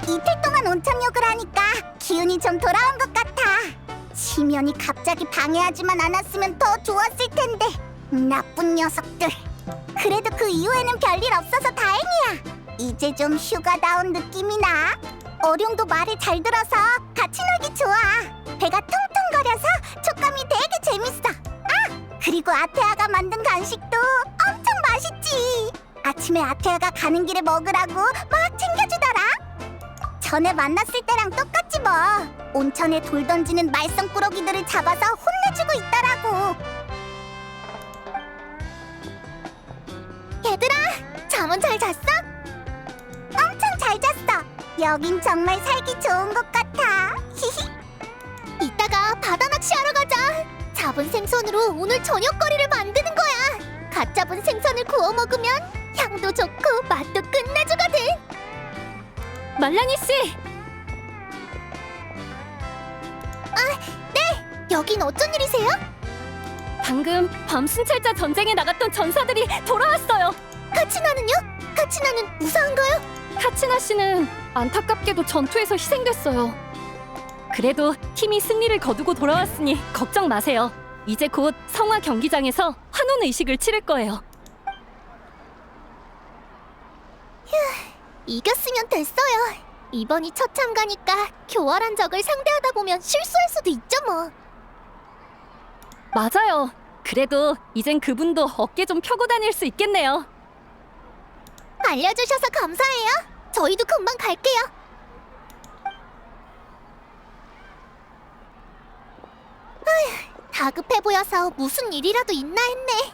이틀 동안 온천욕을 하니까 기운이 좀 돌아온 것 같아. 심연이 갑자기 방해하지만 않았으면 더 좋았을 텐데. 나쁜 녀석들. 그래도 그 이후에는 별일 없어서 다행이야. 이제 좀 휴가다운 느낌이 나. 어룡도 말을 잘 들어서 같이 놀기 좋아. 배가 퉁퉁거려서 촉감이 되게 재밌어. 아! 그리고 아테아가 만든 간식도 엄청 맛있지. 아침에 아테아가 가는 길에 먹으라고 막 챙겨주더라. 전에 만났을 때랑 똑같지 뭐. 온천에 돌 던지는 말썽꾸러기들을 잡아서 혼내주고 있더라고. 얘들아, 잠은 잘 잤어? 엄청 잘 잤어. 여긴 정말 살기 좋은 곳 같아. 히히. 이따가 바다 낚시하러 가자. 잡은 생선으로 오늘 저녁거리를 만드는 거야. 갓 잡은 생선을 구워 먹으면 향도 좋고 맛도 끝내주거든. 말랑이 씨! 네, 여긴 어쩐 일이세요? 방금 밤순찰자 전쟁에 나갔던 전사들이 돌아왔어요. 카치나는요? 카치나는 무사한가요? 카치나 씨는 안타깝게도 전투에서 희생됐어요. 그래도 팀이 승리를 거두고 돌아왔으니 걱정 마세요. 이제 곧 성화 경기장에서 환원 의식을 치를 거예요. 이겼으면 됐어요. 이번이 첫 참가니까 교활한 적을 상대하다 보면 실수할 수도 있죠 뭐. 맞아요. 그래도 이젠 그분도 어깨 좀 펴고 다닐 수 있겠네요. 알려주셔서 감사해요. 저희도 금방 갈게요. 아휴, 다급해 보여서 무슨 일이라도 있나 했네.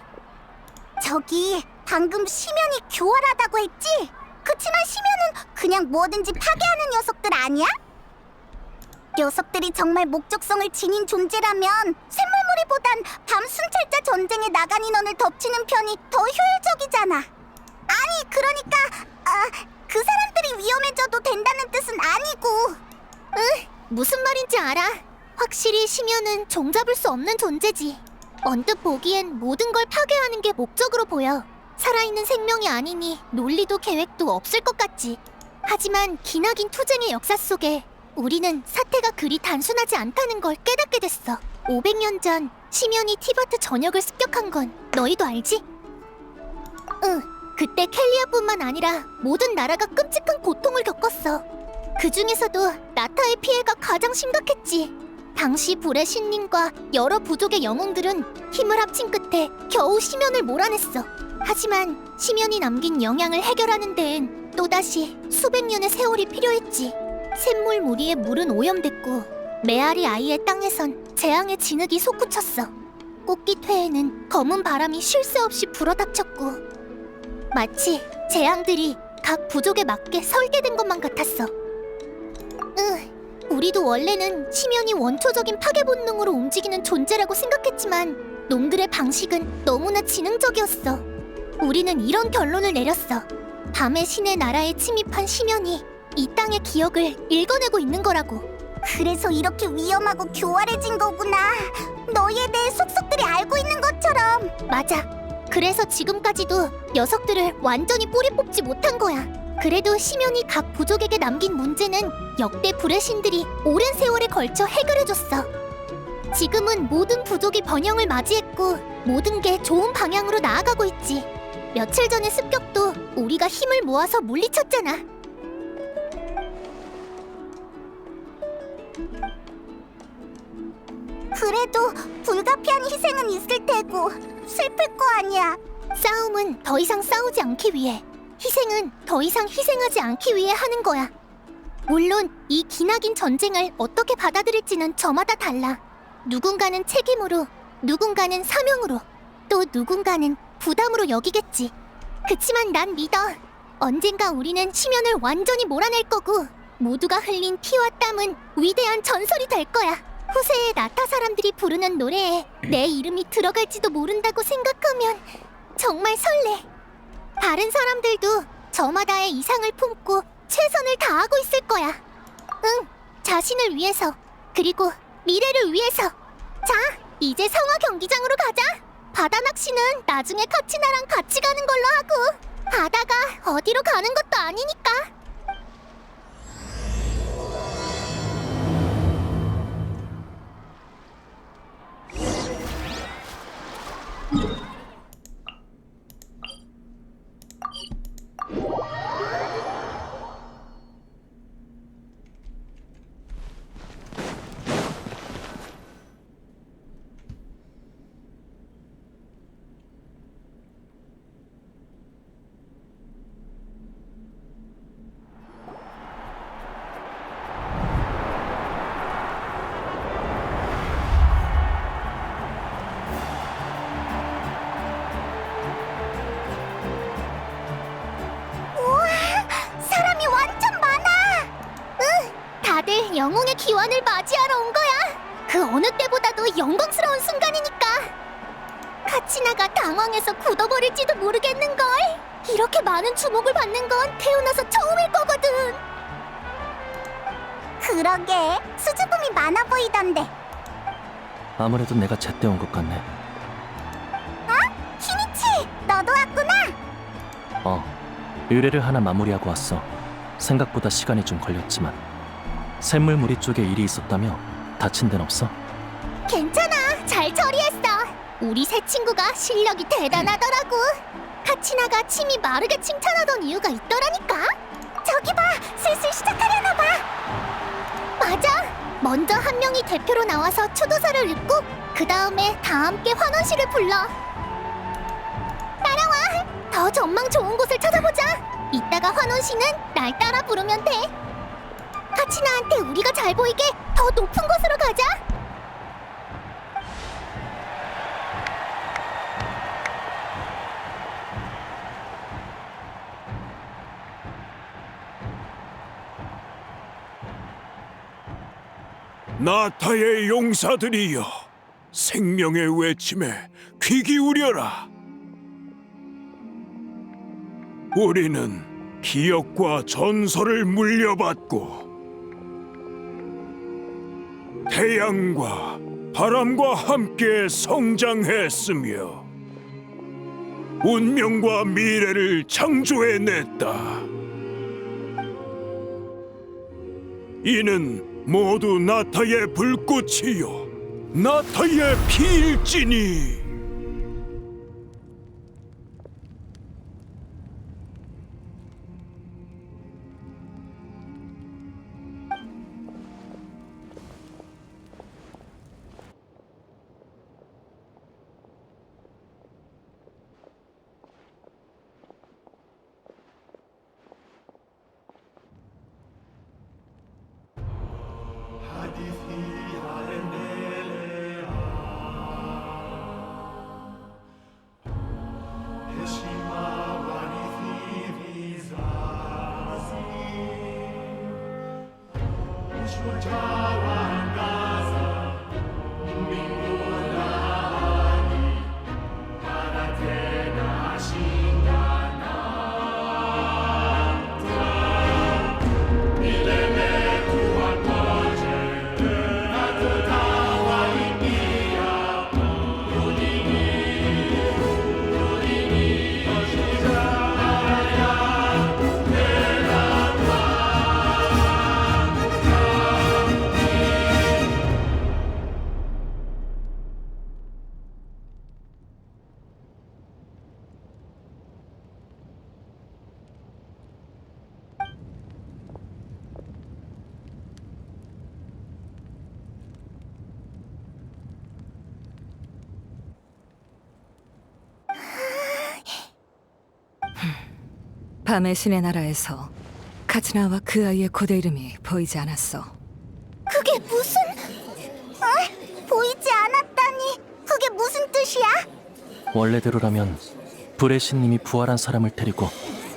저기 방금 심연이 교활하다고 했지? 그치만 심연은 그냥 뭐든지 파괴하는 녀석들 아니야? 녀석들이 정말 목적성을 지닌 존재라면 샘물무리보단 밤 순찰자 전쟁에 나간 인원을 덮치는 편이 더 효율적이잖아. 아니 그러니까 그 사람들이 위험해져도 된다는 뜻은 아니고. 응, 무슨 말인지 알아. 확실히 심연은 종잡을 수 없는 존재지. 언뜻 보기엔 모든 걸 파괴하는 게 목적으로 보여. 살아있는 생명이 아니니 논리도 계획도 없을 것 같지. 하지만 기나긴 투쟁의 역사 속에 우리는 사태가 그리 단순하지 않다는 걸 깨닫게 됐어. 500년 전 심연이 티바트 전역을 습격한 건 너희도 알지? 응, 그때 켈리아뿐만 아니라 모든 나라가 끔찍한 고통을 겪었어. 그 중에서도 나타의 피해가 가장 심각했지. 당시 불의 신님과 여러 부족의 영웅들은 힘을 합친 끝에 겨우 심연을 몰아냈어. 하지만 심연이 남긴 영향을 해결하는 데엔 또다시 수백 년의 세월이 필요했지. 샘물 무리에 물은 오염됐고 메아리 아이의 땅에선 재앙의 진흙이 솟구쳤어. 꽃깃회에는 검은 바람이 쉴 새 없이 불어닥쳤고 마치 재앙들이 각 부족에 맞게 설계된 것만 같았어. 우리도 원래는 심연이 원초적인 파괴 본능으로 움직이는 존재라고 생각했지만 놈들의 방식은 너무나 지능적이었어. 우리는 이런 결론을 내렸어. 밤의 신의 나라에 침입한 심연이 이 땅의 기억을 읽어내고 있는 거라고. 그래서 이렇게 위험하고 교활해진 거구나. 너희에 대해 속속들이 알고 있는 것처럼. 맞아. 그래서 지금까지도 녀석들을 완전히 뿌리 뽑지 못한 거야. 그래도 심연이 각 부족에게 남긴 문제는 역대 불의 신들이 오랜 세월에 걸쳐 해결해줬어. 지금은 모든 부족이 번영을 맞이했고 모든 게 좋은 방향으로 나아가고 있지. 며칠 전의 습격도 우리가 힘을 모아서 물리쳤잖아. 그래도 불가피한 희생은 있을 테고 슬플 거 아니야. 싸움은 더 이상 싸우지 않기 위해, 희생은 더 이상 희생하지 않기 위해 하는 거야. 물론 이 기나긴 전쟁을 어떻게 받아들일지는 저마다 달라. 누군가는 책임으로, 누군가는 사명으로, 또 누군가는 부담으로 여기겠지. 그치만 난 믿어. 언젠가 우리는 심연을 완전히 몰아낼 거고, 모두가 흘린 피와 땀은 위대한 전설이 될 거야. 후세의 나타 사람들이 부르는 노래에 내 이름이 들어갈지도 모른다고 생각하면 정말 설레. 다른 사람들도 저마다의 이상을 품고 최선을 다하고 있을 거야. 응, 자신을 위해서, 그리고 미래를 위해서. 자, 이제 성화 경기장으로 가자. 바다 낚시는 나중에 카치나랑 같이 가는 걸로 하고, 바다가 어디로 가는 것도 아니니까. 사람이 완전 많아! 응, 다들 영웅의 기원을 맞이하러 온 거야! 그 어느 때보다도 영광스러운 순간이니까! 카치나가 당황해서 굳어버릴지도 모르겠는걸! 이렇게 많은 주목을 받는 건 태어나서 처음일 거거든! 그러게, 수줍음이 많아 보이던데. 아무래도 내가 제때 온 것 같네. 키미치, 너도 왔구나! 의뢰를 하나 마무리하고 왔어. 생각보다 시간이 좀 걸렸지만 샘물 무리 쪽에 일이 있었다며. 다친 데는 없어? 괜찮아, 잘 처리했어. 우리 새 친구가 실력이 대단하더라고. 카치나가 침이 마르게 칭찬하던 이유가 있더라니까. 저기 봐, 슬슬 시작하려나 봐. 맞아, 먼저 한 명이 대표로 나와서 추도서를 읽고 그 다음에 다 함께 환원시를 불러. 따라와, 더 전망 좋은 곳을 찾아보자. 이따가 환원시는 날 따라 부르면 돼. 카치나한테 우리가 잘 보이게 더 높은 곳으로 가자. 나타의 용사들이여, 생명의 외침에 귀 기울여라. 우리는 기억과 전설을 물려받고 태양과 바람과 함께 성장했으며 운명과 미래를 창조해냈다. 이는 모두 나타의 불꽃이요, 나타의 피일지니. 밤의 신의 나라에서 카츠나와 그 아이의 고대 이름이 보이지 않았어. 그게 무슨... 보이지 않았다니... 그게 무슨 뜻이야? 원래대로라면 불의 신님이 부활한 사람을 데리고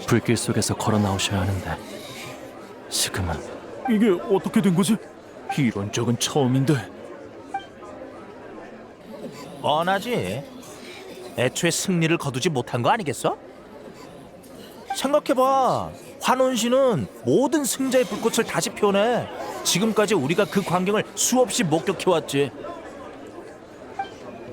불길 속에서 걸어 나오셔야 하는데 지금은 이게 어떻게 된 거지? 이런 적은 처음인데. 뻔하지. 애초에 승리를 거두지 못한 거 아니겠어? 생각해봐. 환원신은 모든 승자의 불꽃을 다시 피워내. 지금까지 우리가 그 광경을 수없이 목격해왔지.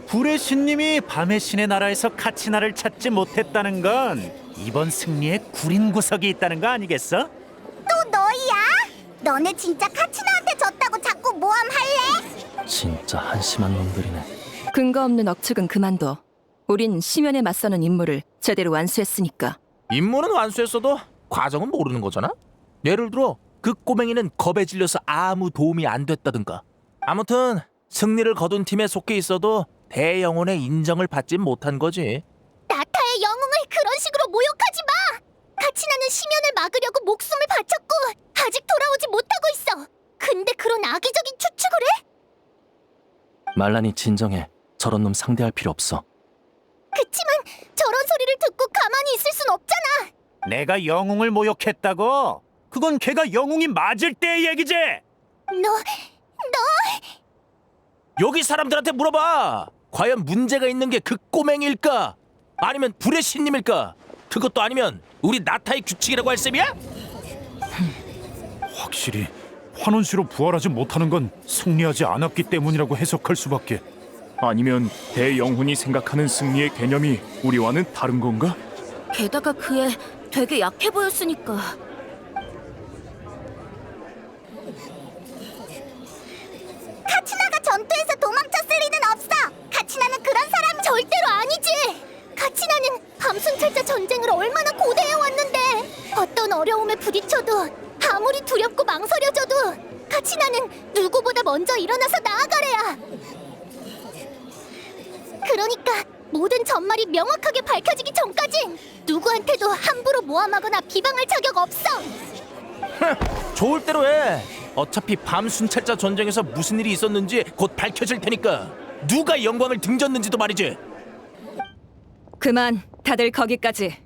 불의 신님이 밤의 신의 나라에서 카치나를 찾지 못했다는 건 이번 승리에 구린 구석이 있다는 거 아니겠어? 또 너희야? 너네 진짜 카치나한테 졌다고 자꾸 모함할래? 진짜 한심한 놈들이네. 근거 없는 억측은 그만둬. 우린 심연에 맞서는 임무를 제대로 완수했으니까. 임무는 완수했어도 과정은 모르는 거잖아. 예를 들어 그 꼬맹이는 겁에 질려서 아무 도움이 안 됐다든가. 아무튼 승리를 거둔 팀에 속해 있어도 대영혼의 인정을 받지 못한 거지. 나타의 영웅을 그런 식으로 모욕하지 마! 카치나는 심연을 막으려고 목숨을 바쳤고 아직 돌아오지 못하고 있어! 근데 그런 악의적인 추측을 해? 말란이 진정해. 저런 놈 상대할 필요 없어. 그치만 저런 소리를 듣고 가만히 있을 순 없잖아! 내가 영웅을 모욕했다고? 그건 걔가 영웅이 맞을 때의 얘기지. 너... 여기 사람들한테 물어봐. 과연 문제가 있는 게 그 꼬맹이일까? 아니면 불의 신님일까? 그것도 아니면 우리 나타의 규칙이라고 할 셈이야? 확실히 환원시로 부활하지 못하는 건 승리하지 않았기 때문이라고 해석할 수밖에. 아니면 대영혼이 생각하는 승리의 개념이 우리와는 다른 건가? 게다가 그 애 되게 약해 보였으니까. 카치나가 전투에서 도망쳤을 리는 없어! 카치나는 그런 사람 절대로 아니지! 카치나는 밤순찰자 전쟁을 얼마나 고대해왔는데 어떤 어려움에 부딪혀도 아무리 두렵고 망설여져도 카치나는 누구보다 먼저 일어나서 나아가래야! 그러니까 모든 전말이 명확하게 밝혀지기 전까진 누구한테도 함부로 모함하거나 비방할 자격 없어! 좋을 대로 해. 어차피 밤 순찰자 전쟁에서 무슨 일이 있었는지 곧 밝혀질 테니까. 누가 영광을 등졌는지도 말이지. 그만, 다들 거기까지.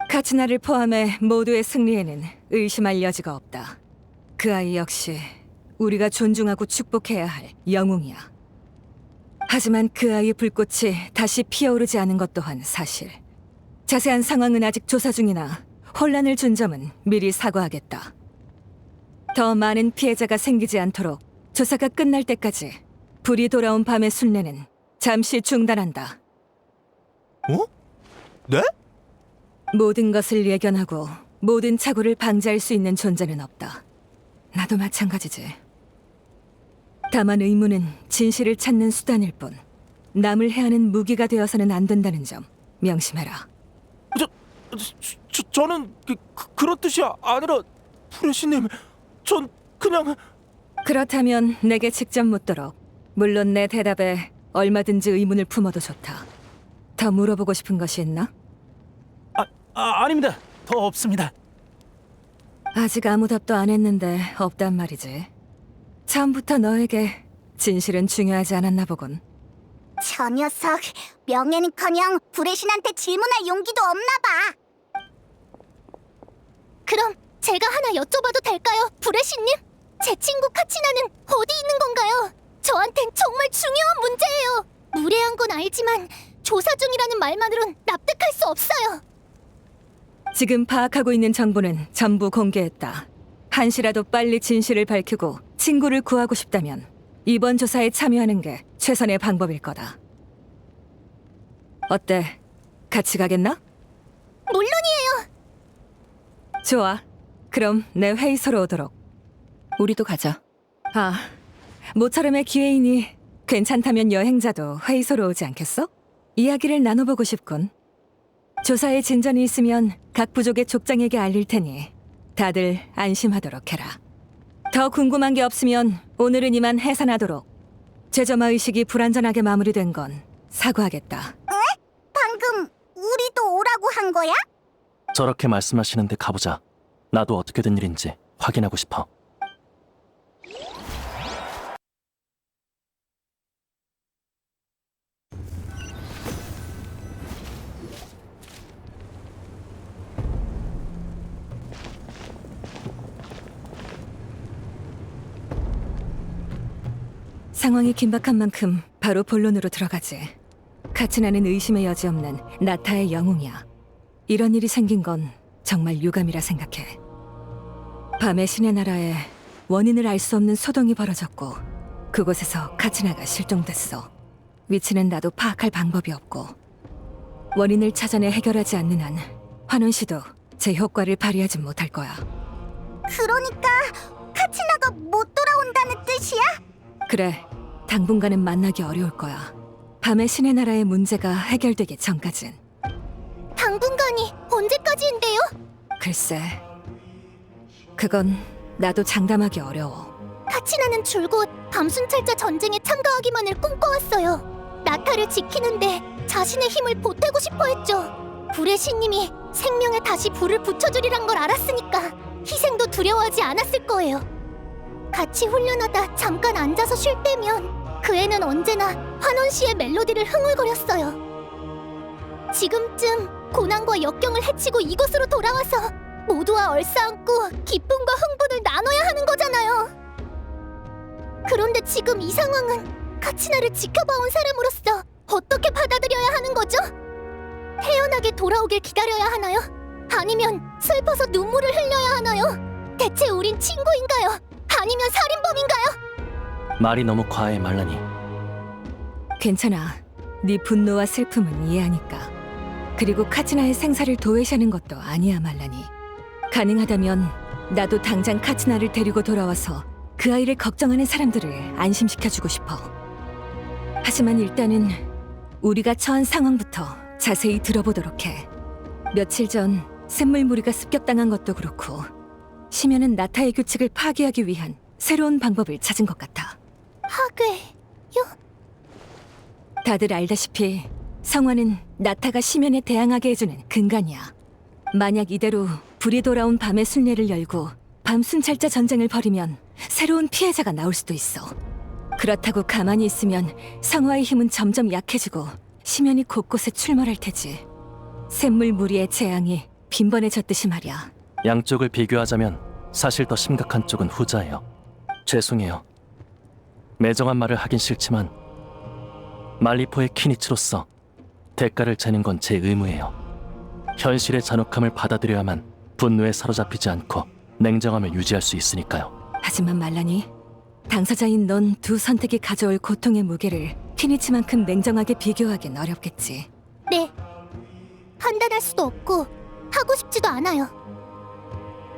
카츠나를 포함해 모두의 승리에는 의심할 여지가 없다. 그 아이 역시 우리가 존중하고 축복해야 할 영웅이야. 하지만 그 아이의 불꽃이 다시 피어오르지 않은 것 또한 사실. 자세한 상황은 아직 조사 중이나 혼란을 준 점은 미리 사과하겠다. 더 많은 피해자가 생기지 않도록 조사가 끝날 때까지 불이 돌아온 밤의 순례는 잠시 중단한다. 어? 네? 모든 것을 예견하고 모든 착오를 방지할 수 있는 존재는 없다. 나도 마찬가지지. 다만 의무는 진실을 찾는 수단일 뿐 남을 해하는 무기가 되어서는 안 된다는 점 명심해라. 저는 그런 뜻이 아니라 불의 신님, 전 그냥... 그렇다면 내게 직접 묻도록. 물론 내 대답에 얼마든지 의문을 품어도 좋다. 더 물어보고 싶은 것이 있나? 아닙니다. 더 없습니다. 아직 아무 답도 안 했는데 없단 말이지. 처음부터 너에게 진실은 중요하지 않았나 보군. 저 녀석 명예는커녕 불의 신한테 질문할 용기도 없나 봐. 그럼 제가 하나 여쭤봐도 될까요, 불의 신님? 제 친구 카치나는 어디 있는 건가요? 저한텐 정말 중요한 문제예요. 무례한 건 알지만 조사 중이라는 말만으론 납득할 수 없어요. 지금 파악하고 있는 정보는 전부 공개했다. 한시라도 빨리 진실을 밝히고 친구를 구하고 싶다면 이번 조사에 참여하는 게 최선의 방법일 거다. 어때? 같이 가겠나? 물론이에요. 좋아. 그럼 내 회의소로 오도록. 우리도 가자. 아, 모처럼의 기회이니 괜찮다면 여행자도 회의소로 오지 않겠어? 이야기를 나눠보고 싶군. 조사에 진전이 있으면 각 부족의 족장에게 알릴 테니 다들 안심하도록 해라. 더 궁금한 게 없으면 오늘은 이만 해산하도록. 최저마 의식이 불완전하게 마무리된 건 사과하겠다. 방금 우리도 한 거야? 저렇게 말씀하시는데 가보자. 나도 어떻게 된 일인지 확인하고 싶어. 상황이 긴박한 만큼 바로 본론으로 들어가지. 카치나는 의심의 여지 없는 나타의 영웅이야. 이런 일이 생긴 건 정말 유감이라 생각해. 밤에 신의 나라에 원인을 알 수 없는 소동이 벌어졌고 그곳에서 카치나가 실종됐어. 위치는 나도 파악할 방법이 없고 원인을 찾아내 해결하지 않는 한 환원 씨도 제 효과를 발휘하지 못할 거야. 그러니까 카치나가 못 돌아온다는 뜻이야? 그래, 당분간은 만나기 어려울 거야. 밤에 신의 나라의 문제가 해결되기 전까진. 당분간이 언제까지인데요? 글쎄, 그건 나도 장담하기 어려워. 카치나는 줄곧 밤순찰자 전쟁에 참가하기만을 꿈꿔왔어요. 나타를 지키는데 자신의 힘을 보태고 싶어 했죠. 불의 신님이 생명에 다시 불을 붙여주리란 걸 알았으니까 희생도 두려워하지 않았을 거예요. 같이 훈련하다 잠깐 앉아서 쉴 때면 그 애는 언제나 환원 씨의 멜로디를 흥얼거렸어요. 지금쯤 고난과 역경을 헤치고 이곳으로 돌아와서 모두와 얼싸안고 기쁨과 흥분을 나눠야 하는 거잖아요. 그런데 지금 이 상황은 카치나를 지켜봐온 사람으로서 어떻게 받아들여야 하는 거죠? 태연하게 돌아오길 기다려야 하나요? 아니면 슬퍼서 눈물을 흘려야 하나요? 대체 우린 친구인가요? 아니면 살인범인가요? 말이 너무 과해, 말라니. 괜찮아. 네 분노와 슬픔은 이해하니까. 그리고 카치나의 생사를 도외시하는 것도 아니야, 말라니. 가능하다면 나도 당장 카치나를 데리고 돌아와서 그 아이를 걱정하는 사람들을 안심시켜주고 싶어. 하지만 일단은 우리가 처한 상황부터 자세히 들어보도록 해. 며칠 전 샘물무리가 습격당한 것도 그렇고 심연은 나타의 규칙을 파괴하기 위한 새로운 방법을 찾은 것 같아. 파괴요? 다들 알다시피 성화는 나타가 심연에 대항하게 해주는 근간이야. 만약 이대로 불이 돌아온 밤의 순례를 열고 밤 순찰자 전쟁을 벌이면 새로운 피해자가 나올 수도 있어. 그렇다고 가만히 있으면 성화의 힘은 점점 약해지고 심연이 곳곳에 출몰할 테지. 샘물 무리의 재앙이 빈번해졌듯이 말이야. 양쪽을 비교하자면 사실 더 심각한 쪽은 후자예요. 죄송해요. 매정한 말을 하긴 싫지만 말리포의 키니츠로서 대가를 재는 건 제 의무예요. 현실의 잔혹함을 받아들여야만 분노에 사로잡히지 않고 냉정함을 유지할 수 있으니까요. 하지만 말라니, 당사자인 넌 두 선택이 가져올 고통의 무게를 키니치만큼 냉정하게 비교하긴 어렵겠지. 네. 판단할 수도 없고 하고 싶지도 않아요.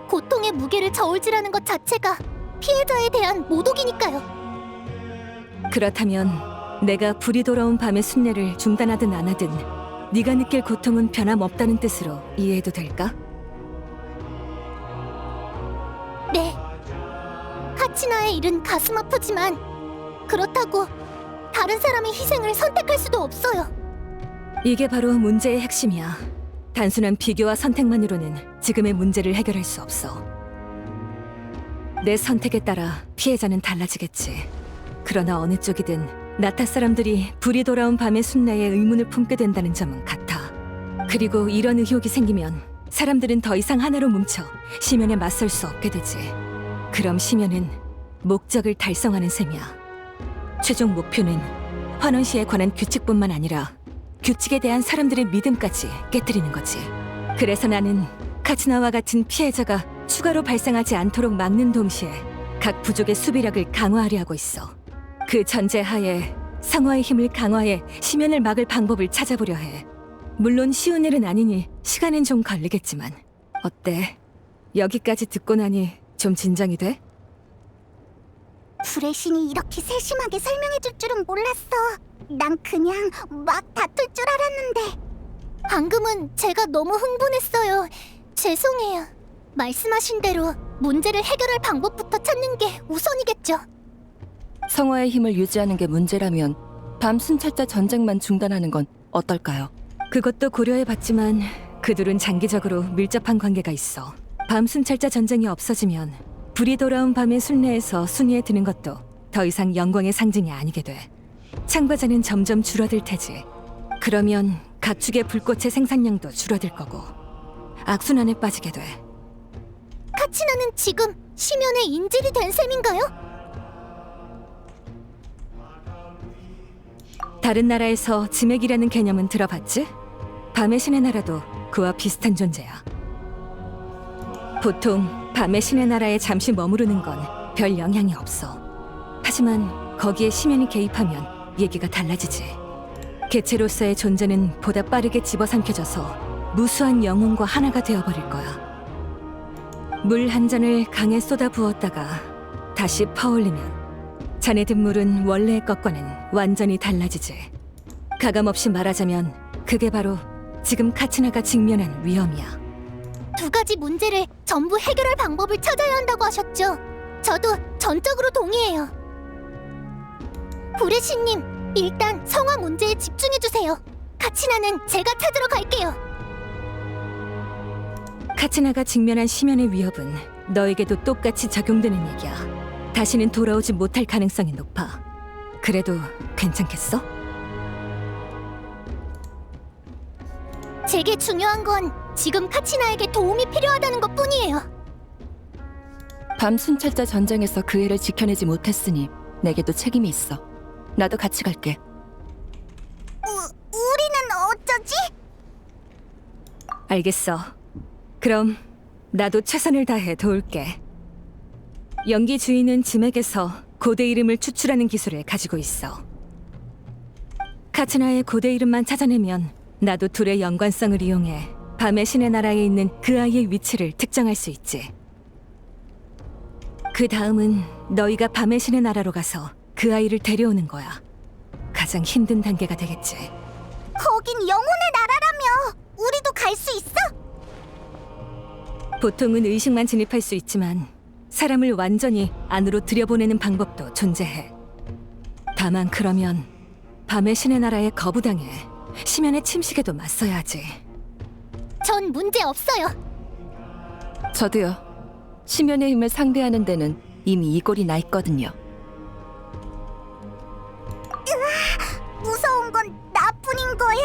고통의 무게를 저울질하는 것 자체가 피해자에 대한 모독이니까요. 그렇다면 내가 불이 돌아온 밤의 순례를 중단하든 안 하든 네가 느낄 고통은 변함없다는 뜻으로 이해해도 될까? 네. 카치나의 일은 가슴 아프지만 그렇다고 다른 사람의 희생을 선택할 수도 없어요. 이게 바로 문제의 핵심이야. 단순한 비교와 선택만으로는 지금의 문제를 해결할 수 없어. 내 선택에 따라 피해자는 달라지겠지. 그러나 어느 쪽이든 나타 사람들이 불이 돌아온 밤의 순례에 의문을 품게 된다는 점은 같아. 그리고 이런 의혹이 생기면 사람들은 더 이상 하나로 뭉쳐 심연에 맞설 수 없게 되지. 그럼 심연은 목적을 달성하는 셈이야. 최종 목표는 환원 씨에 관한 규칙뿐만 아니라 규칙에 대한 사람들의 믿음까지 깨뜨리는 거지. 그래서 나는 카츠나와 같은 피해자가 추가로 발생하지 않도록 막는 동시에 각 부족의 수비력을 강화하려 하고 있어. 그 전제하에 상화의 힘을 강화해 심연을 막을 방법을 찾아보려 해. 물론 쉬운 일은 아니니 시간은 좀 걸리겠지만. 어때? 여기까지 듣고 나니 좀 진정이 돼? 불의 신이 이렇게 세심하게 설명해줄 줄은 몰랐어. 난 그냥 막 다툴 줄 알았는데. 방금은 제가 너무 흥분했어요. 죄송해요. 말씀하신 대로 문제를 해결할 방법부터 찾는 게 우선이겠죠. 성화의 힘을 유지하는 게 문제라면 밤 순찰자 전쟁만 중단하는 건 어떨까요? 그것도 고려해봤지만 그들은 장기적으로 밀접한 관계가 있어. 밤 순찰자 전쟁이 없어지면 불이 돌아온 밤의 순례에서 순위에 드는 것도 더 이상 영광의 상징이 아니게 돼. 참가자는 점점 줄어들 테지. 그러면 각 축의 불꽃의 생산량도 줄어들 거고 악순환에 빠지게 돼. 카치나는 지금 심연의 인질이 된 셈인가요? 다른 나라에서 지맥이라는 개념은 들어봤지? 밤의 신의 나라도 그와 비슷한 존재야. 보통 밤의 신의 나라에 잠시 머무르는 건 별 영향이 없어. 하지만 거기에 심연이 개입하면 얘기가 달라지지. 개체로서의 존재는 보다 빠르게 집어삼켜져서 무수한 영혼과 하나가 되어버릴 거야. 물 한 잔을 강에 쏟아 부었다가 다시 퍼올리면 자네들 물은 원래의 것과는 완전히 달라지지. 가감없이 말하자면 그게 바로 지금 카치나가 직면한 위험이야. 두 가지 문제를 전부 해결할 방법을 찾아야 한다고 하셨죠. 저도 전적으로 동의해요. 브레시님, 일단 성화 문제에 집중해주세요. 카치나는 제가 찾으러 갈게요. 카치나가 직면한 심연의 위협은 너에게도 똑같이 적용되는 얘기야. 다시는 돌아오지 못할 가능성이 높아. 그래도 괜찮겠어? 제게 중요한 건 지금 카치나에게 도움이 필요하다는 것뿐이에요. 밤 순찰자 전쟁에서 그 애를 지켜내지 못했으니 내게도 책임이 있어. 나도 같이 갈게. 우리는 어쩌지? 알겠어. 그럼 나도 최선을 다해 도울게. 연기 주인은 지맥에서 고대 이름을 추출하는 기술을 가지고 있어. 카츠나의 고대 이름만 찾아내면 나도 둘의 연관성을 이용해 밤의 신의 나라에 있는 그 아이의 위치를 특정할 수 있지. 그 다음은 너희가 밤의 신의 나라로 가서 그 아이를 데려오는 거야. 가장 힘든 단계가 되겠지. 거긴 영혼의 나라라며. 우리도 갈 수 있어? 보통은 의식만 진입할 수 있지만 사람을 완전히 안으로 들여보내는 방법도 존재해. 다만 그러면 밤의 신의 나라에 거부당해 심연의 침식에도 맞서야 하지. 전 문제 없어요. 저도요. 심연의 힘을 상대하는 데는 이미 이골이 나 있거든요. 무서운 건 나뿐인 거야?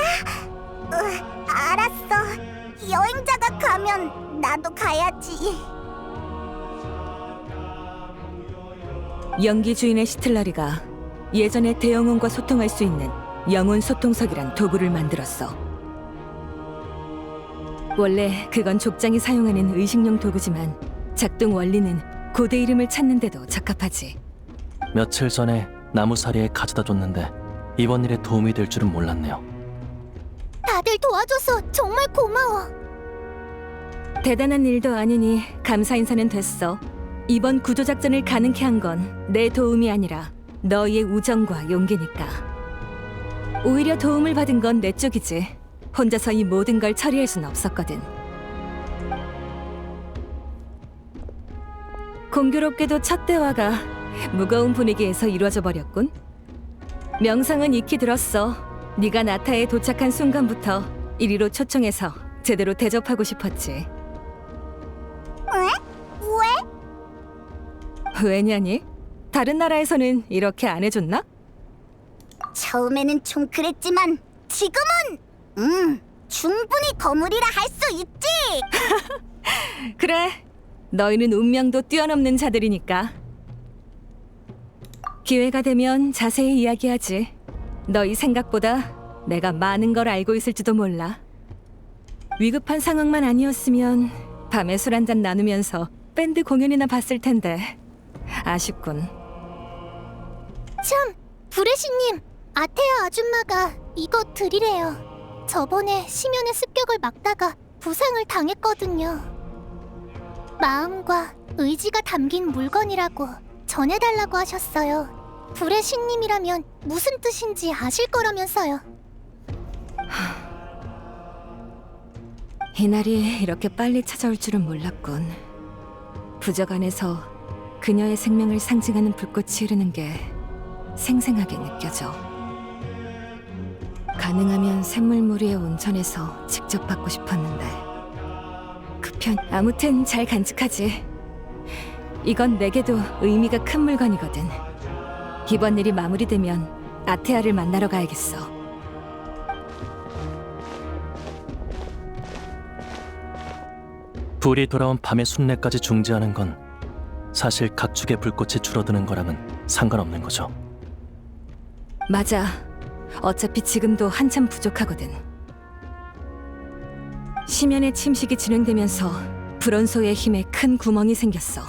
알았어. 여행자가 가면 나도 가야지. 연기 주인의 시틀라리가 예전에 대영혼과 소통할 수 있는 영혼 소통석이란 도구를 만들었어. 원래 그건 족장이 사용하는 의식용 도구지만 작동 원리는 고대 이름을 찾는 데도 적합하지. 며칠 전에 나무사리에 가져다 줬는데 이번 일에 도움이 될 줄은 몰랐네요. 다들 도와줘서 정말 고마워. 대단한 일도 아니니 감사 인사는 됐어. 이번 구조작전을 가능케 한 건 내 도움이 아니라 너희의 우정과 용기니까. 오히려 도움을 받은 건 내 쪽이지. 혼자서 이 모든 걸 처리할 순 없었거든. 공교롭게도 첫 대화가 무거운 분위기에서 이루어져 버렸군. 명상은 익히 들었어. 네가 나타에 도착한 순간부터 이리로 초청해서 제대로 대접하고 싶었지. 왜? 왜냐니? 다른 나라에서는 이렇게 안 해줬나? 처음에는 좀 그랬지만 지금은 충분히 거물이라 할 수 있지. 그래, 너희는 운명도 뛰어넘는 자들이니까. 기회가 되면 자세히 이야기하지. 너희 생각보다 내가 많은 걸 알고 있을지도 몰라. 위급한 상황만 아니었으면 밤에 술 한잔 나누면서 밴드 공연이나 봤을 텐데. 아쉽군. 참, 브레시님, 아테아 아줌마가 이거 드리래요. 저번에 심연의 습격을 막다가 부상을 당했거든요. 마음과 의지가 담긴 물건이라고 전해달라고 하셨어요. 브레시님이라면 무슨 뜻인지 아실 거라면서요. 이날이 이렇게 빨리 찾아올 줄은 몰랐군. 부적 안에서 그녀의 생명을 상징하는 불꽃이 흐르는 게 생생하게 느껴져. 가능하면 샘물무리의 온천에서 직접 받고 싶었는데 아무튼 잘 간직하지. 이건 내게도 의미가 큰 물건이거든. 이번 일이 마무리되면 아테아를 만나러 가야겠어. 불이 돌아온 밤의 순례까지 중지하는 건 사실 각축의 불꽃이 줄어드는 거랑은 상관없는 거죠. 맞아. 어차피 지금도 한참 부족하거든. 심연의 침식이 진행되면서 불원소의 힘에 큰 구멍이 생겼어.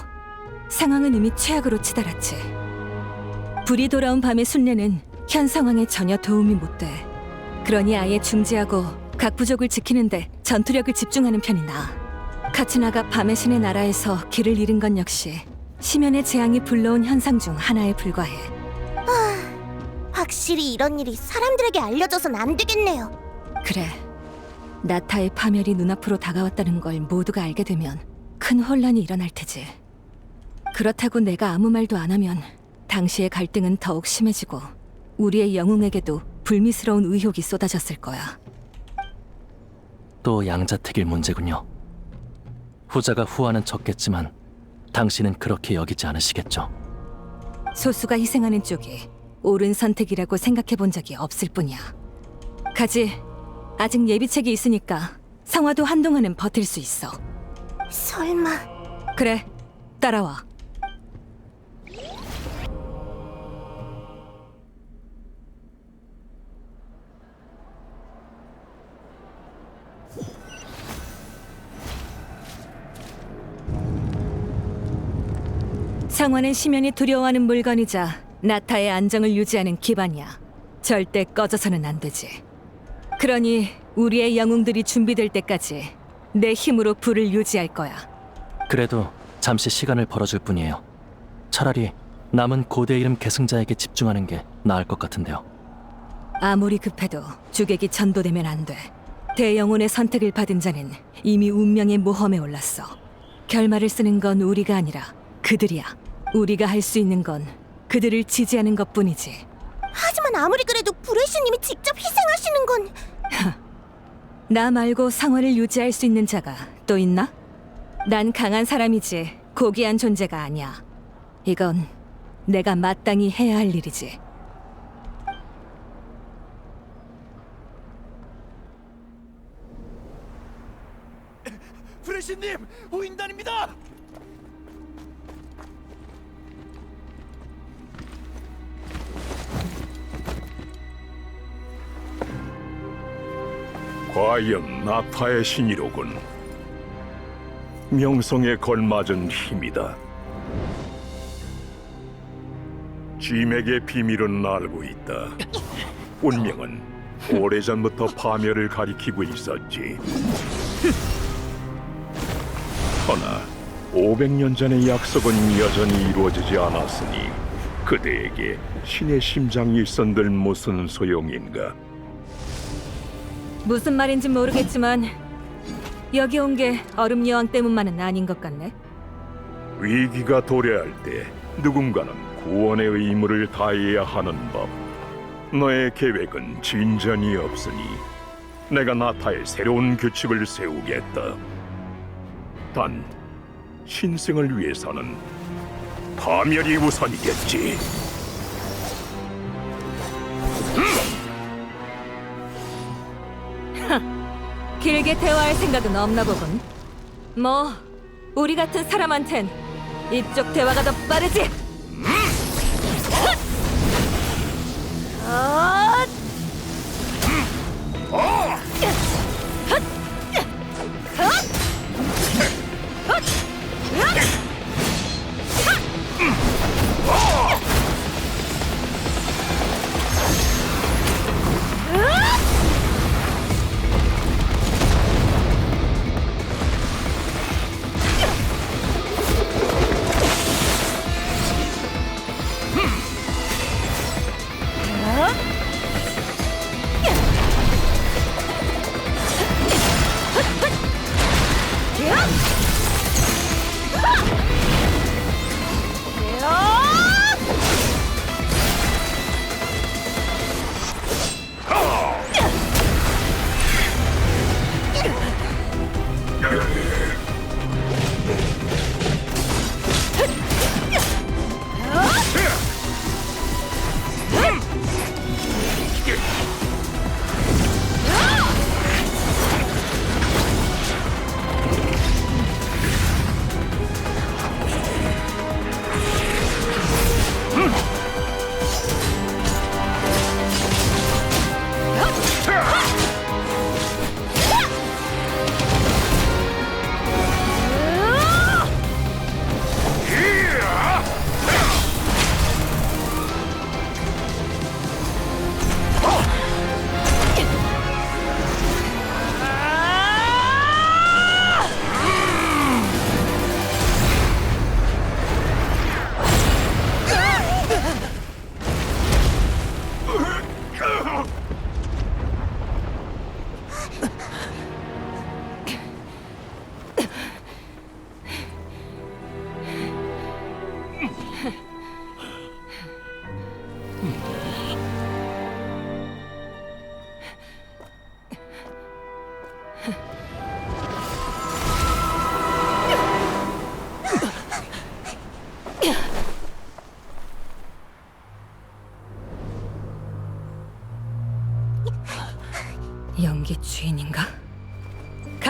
상황은 이미 최악으로 치달았지. 불이 돌아온 밤의 순례는 현 상황에 전혀 도움이 못 돼. 그러니 아예 중지하고 각 부족을 지키는데 전투력을 집중하는 편이 나아. 카츠나가 밤의 신의 나라에서 길을 잃은 건 역시 심연의 재앙이 불러온 현상 중 하나에 불과해. 확실히 이런 일이 사람들에게 알려져선 안 되겠네요. 그래. 나타의 파멸이 눈앞으로 다가왔다는 걸 모두가 알게 되면 큰 혼란이 일어날 테지. 그렇다고 내가 아무 말도 안 하면 당시의 갈등은 더욱 심해지고 우리의 영웅에게도 불미스러운 의혹이 쏟아졌을 거야. 또 양자택일 문제군요. 후자가 후화는 적겠지만 당신은 그렇게 여기지 않으시겠죠. 소수가 희생하는 쪽이 옳은 선택이라고 생각해 본 적이 없을 뿐이야. 가지. 아직 예비책이 있으니까 성화도 한동안은 버틸 수 있어. 설마... 그래. 따라와. 성화는 심연이 두려워하는 물건이자 나타의 안정을 유지하는 기반이야. 절대 꺼져서는 안 되지. 그러니 우리의 영웅들이 준비될 때까지 내 힘으로 불을 유지할 거야. 그래도 잠시 시간을 벌어줄 뿐이에요. 차라리 남은 고대 이름 계승자에게 집중하는 게 나을 것 같은데요. 아무리 급해도 주객이 전도되면 안 돼. 대영혼의 선택을 받은 자는 이미 운명의 모험에 올랐어. 결말을 쓰는 건 우리가 아니라 그들이야. 우리가 할 수 있는 건 그들을 지지하는 것뿐이지. 하지만 아무리 그래도 브레시님이 직접 희생하시는 건... 나 말고 상화를 유지할 수 있는 자가 또 있나? 난 강한 사람이지 고귀한 존재가 아니야. 이건 내가 마땅히 해야 할 일이지. 브레시님, 오인단입니다. 과연 나타의 신이로군. 명성에 걸맞은 힘이다. 짐에게 비밀은 알고 있다. 운명은 오래전부터 파멸을 가리키고 있었지. 허나 500년 전의 약속은 여전히 이루어지지 않았으니 그대에게 신의 심장이 있었들 무슨 소용인가? 무슨 말인지 모르겠지만 여기 온 게 얼음 여왕 때문만은 아닌 것 같네. 위기가 도래할 때 누군가는 구원의 의무를 다해야 하는 법. 너의 계획은 진전이 없으니 내가 나타의 새로운 규칙을 세우겠다. 단 신생을 위해서는 파멸이 우선이겠지. 길게 대화할 생각은 없나 보군. 뭐 우리 같은 사람한텐 이쪽 대화가 더 빠르지.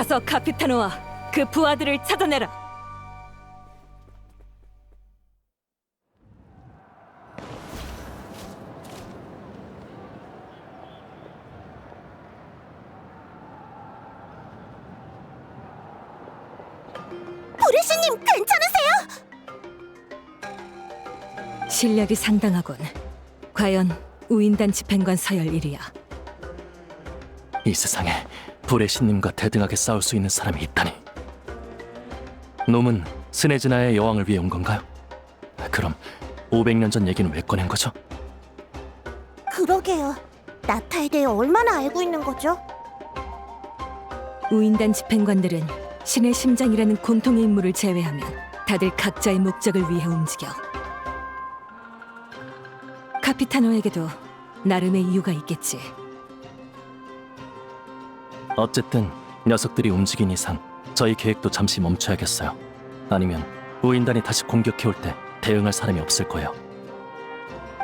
가서 카피타노와 그 부하들을 찾아내라. 브레시님 괜찮으세요? 실력이 상당하군. 과연 우인단 집행관 서열 1위야. 이 세상에 브레시님과 대등하게 싸울 수 있는 사람이 있다니. 놈은 스네즈나의 여왕을 위해 온 건가요? 그럼 500년 전 얘기는 왜 꺼낸 거죠? 그러게요. 나타에 대해 얼마나 알고 있는 거죠? 우인단 집행관들은 신의 심장이라는 공통의 인물을 제외하면 다들 각자의 목적을 위해 움직여. 카피타노에게도 나름의 이유가 있겠지. 어쨌든 녀석들이 움직인 이상 저희 계획도 잠시 멈춰야겠어요. 아니면 우인단이 다시 공격해올 때 대응할 사람이 없을 거예요.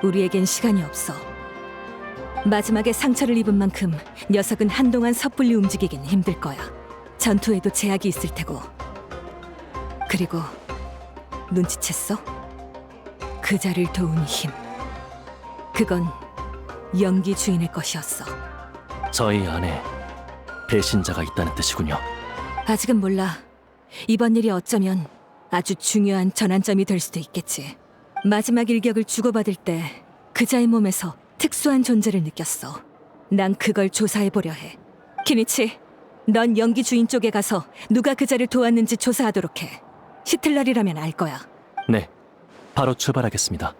우리에겐 시간이 없어. 마지막에 상처를 입은 만큼 녀석은 한동안 섣불리 움직이긴 힘들 거야. 전투에도 제약이 있을 테고. 그리고 눈치챘어? 그자를 도운 힘. 그건 연기 주인의 것이었어. 저희 안에 배신자가 있다는 뜻이군요. 아직은 몰라. 이번 일이 어쩌면 아주 중요한 전환점이 될 수도 있겠지. 마지막 일격을 주고받을 때 그자의 몸에서 특수한 존재를 느꼈어. 난 그걸 조사해보려 해. 키니치, 넌 연기 주인 쪽에 가서 누가 그자를 도왔는지 조사하도록 해. 시틀날이라면 알 거야. 네, 바로 출발하겠습니다.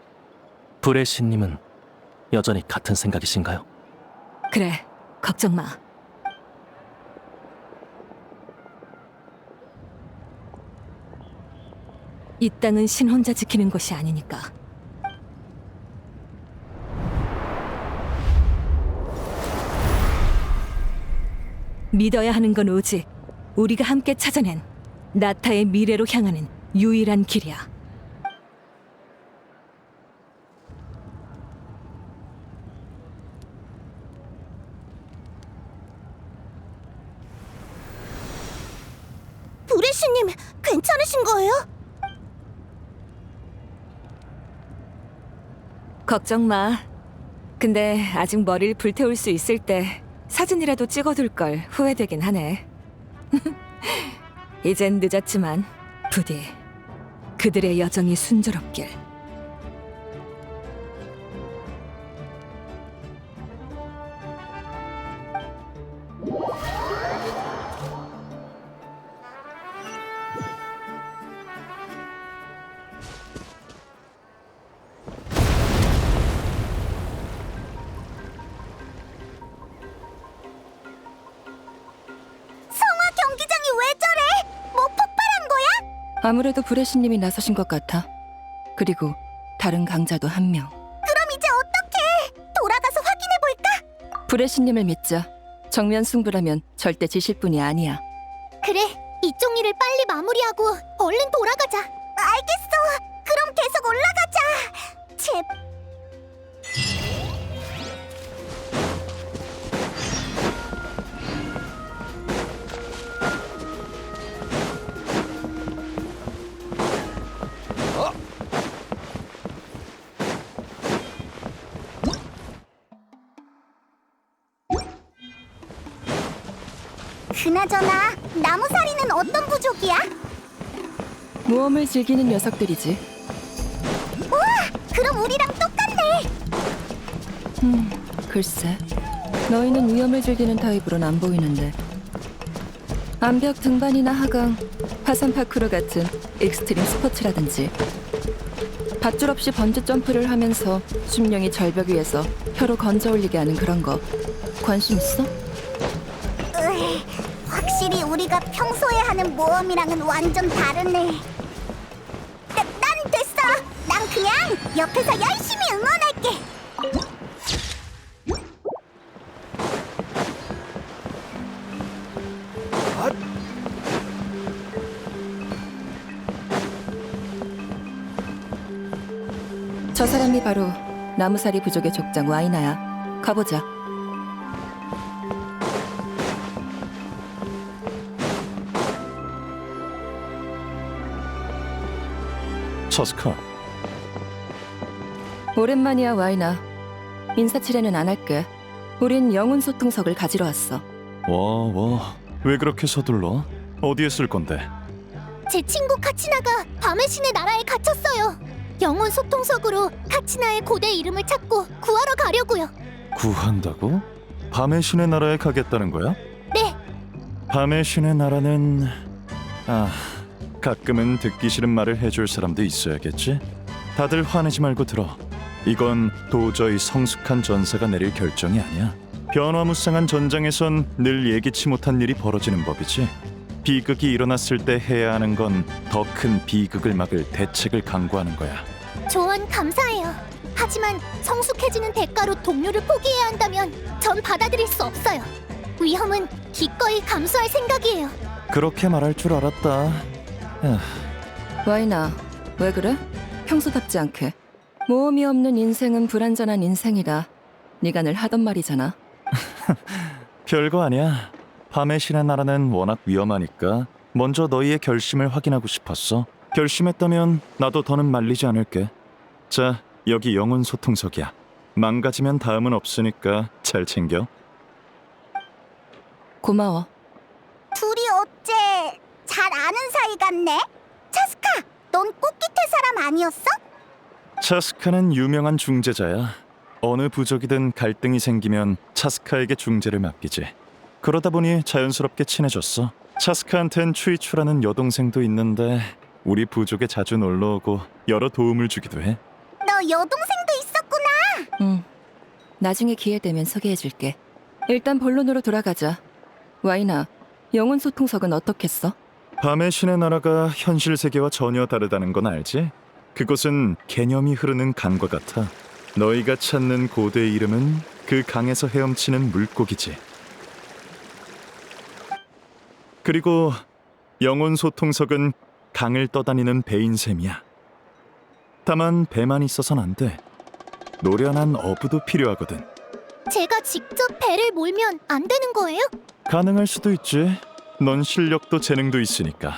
브레시님은 여전히 같은 생각이신가요? 그래, 걱정 마. 이 땅은 신 혼자 지키는 것이 아니니까. 믿어야 하는 건 오직 우리가 함께 찾아낸 나타의 미래로 향하는 유일한 길이야. 브레시님 괜찮으신 거예요? 걱정 마. 근데 아직 머리를 불태울 수 있을 때 사진이라도 찍어둘 걸 후회되긴 하네. 이젠 늦었지만 부디 그들의 여정이 순조롭길. 성화 경기장이 왜 저래? 뭐 폭발한 거야? 아무래도 브레시님이 나서신 것 같아. 그리고 다른 강자도 한 명. 그럼 이제 어떡해? 돌아가서 확인해 볼까? 브레시님을 믿자. 정면 승부라면 절대 지실 분이 아니야. 그래, 이쪽 일을 빨리 마무리하고 얼른 돌아가자. 알겠어. 그럼 계속 올라가자. 그나저나 나무살이는 어떤 부족이야? 모험을 즐기는 녀석들이지. 우와, 그럼 우리랑 똑같네. 글쎄, 너희는 위험을 즐기는 타입으론 안 보이는데. 암벽 등반이나 하강, 화산 파크로 같은 익스트림 스포츠라든지 밧줄 없이 번지 점프를 하면서 심령이 절벽 위에서 혀로 건져 올리게 하는 그런 거 관심 있어? 확실히 우리가 평소에 하는 모험이랑은 완전 다르네. 난 됐어. 난 그냥 옆에서 열심히 응원할게. 저 사람이 바로 나무사리 부족의 족장 와이나야. 가보자. 차스카, 오랜만이야, 와이나. 인사치레는 안 할게. 우린 영혼 소통석을 가지러 왔어. 와, 왜 그렇게 서둘러? 어디에 쓸 건데? 제 친구 카치나가 밤의 신의 나라에 갇혔어요. 영혼 소통석으로 카치나의 고대 이름을 찾고 구하러 가려고요. 구한다고? 밤의 신의 나라에 가겠다는 거야? 네, 밤의 신의 나라는 가끔은 듣기 싫은 말을 해줄 사람도 있어야겠지. 다들 화내지 말고 들어. 이건 도저히 성숙한 전사가 내릴 결정이 아니야. 변화무쌍한 전장에선 늘 예기치 못한 일이 벌어지는 법이지. 비극이 일어났을 때 해야 하는 건 더 큰 비극을 막을 대책을 강구하는 거야. 조언 감사해요. 하지만 성숙해지는 대가로 동료를 포기해야 한다면 전 받아들일 수 없어요. 위험은 기꺼이 감수할 생각이에요. 그렇게 말할 줄 알았다. 와이나, 왜 그래? 평소답지 않게. 모험이 없는 인생은 불완전한 인생이다. 네가 늘 하던 말이잖아. 별거 아니야. 밤의 신의 나라는 워낙 위험하니까 먼저 너희의 결심을 확인하고 싶었어. 결심했다면 나도 더는 말리지 않을게. 자, 여기 영혼 소통석이야. 망가지면 다음은 없으니까 잘 챙겨. 고마워. 둘이 어째 잘 아는 사이 같네? 차스카, 넌 꽃깃의 사람 아니었어? 차스카는 유명한 중재자야. 어느 부족이든 갈등이 생기면 차스카에게 중재를 맡기지. 그러다 보니 자연스럽게 친해졌어. 차스카한텐 추이추라는 여동생도 있는데 우리 부족에 자주 놀러오고 여러 도움을 주기도 해. 너 여동생도 있었구나. 나중에 기회 되면 소개해줄게. 일단 본론으로 돌아가자. 와이나, 영혼 소통석은 어떻겠어? 밤의 신의 나라가 현실 세계와 전혀 다르다는 건 알지? 그곳은 개념이 흐르는 강과 같아. 너희가 찾는 고대의 이름은 그 강에서 헤엄치는 물고기지. 그리고 영혼 소통석은 강을 떠다니는 배인 셈이야. 다만 배만 있어선 안 돼. 노련한 어부도 필요하거든. 제가 직접 배를 몰면 안 되는 거예요? 가능할 수도 있지. 넌 실력도 재능도 있으니까.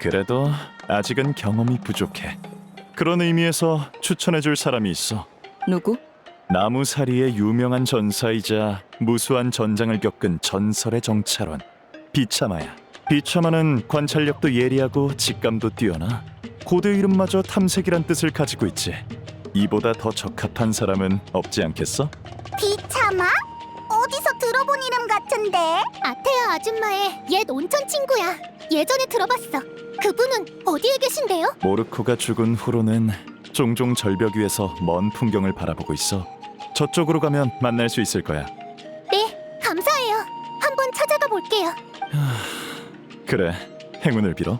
그래도 아직은 경험이 부족해. 그런 의미에서 추천해줄 사람이 있어. 누구? 나무사리의 유명한 전사이자 무수한 전장을 겪은 전설의 정찰원 비차마야. 비차마는 관찰력도 예리하고 직감도 뛰어나. 고대 이름마저 탐색이란 뜻을 가지고 있지. 이보다 더 적합한 사람은 없지 않겠어? 비차마? 어디서 들어본 이름 같은데? 아테아 아줌마의 옛 온천 친구야. 예전에 들어봤어. 그분은 어디에 계신데요? 모르코가 죽은 후로는 종종 절벽 위에서 먼 풍경을 바라보고 있어. 저쪽으로 가면 만날 수 있을 거야. 네, 감사해요. 한번 찾아가 볼게요. 그래, 행운을 빌어.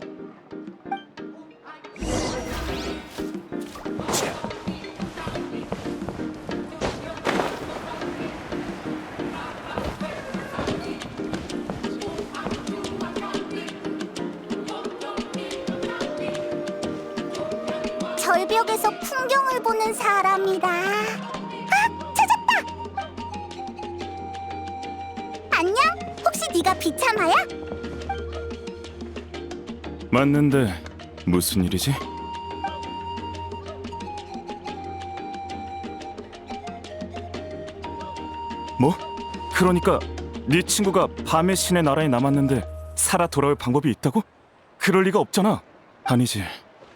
절벽에서 풍경을 보는 사람이라. 아, 찾았다. 안녕? 혹시 네가 비참하야? 맞는데 무슨 일이지? 뭐? 그러니까 네 친구가 밤의 신의 나라에 남았는데 살아 돌아올 방법이 있다고? 그럴 리가 없잖아. 아니지.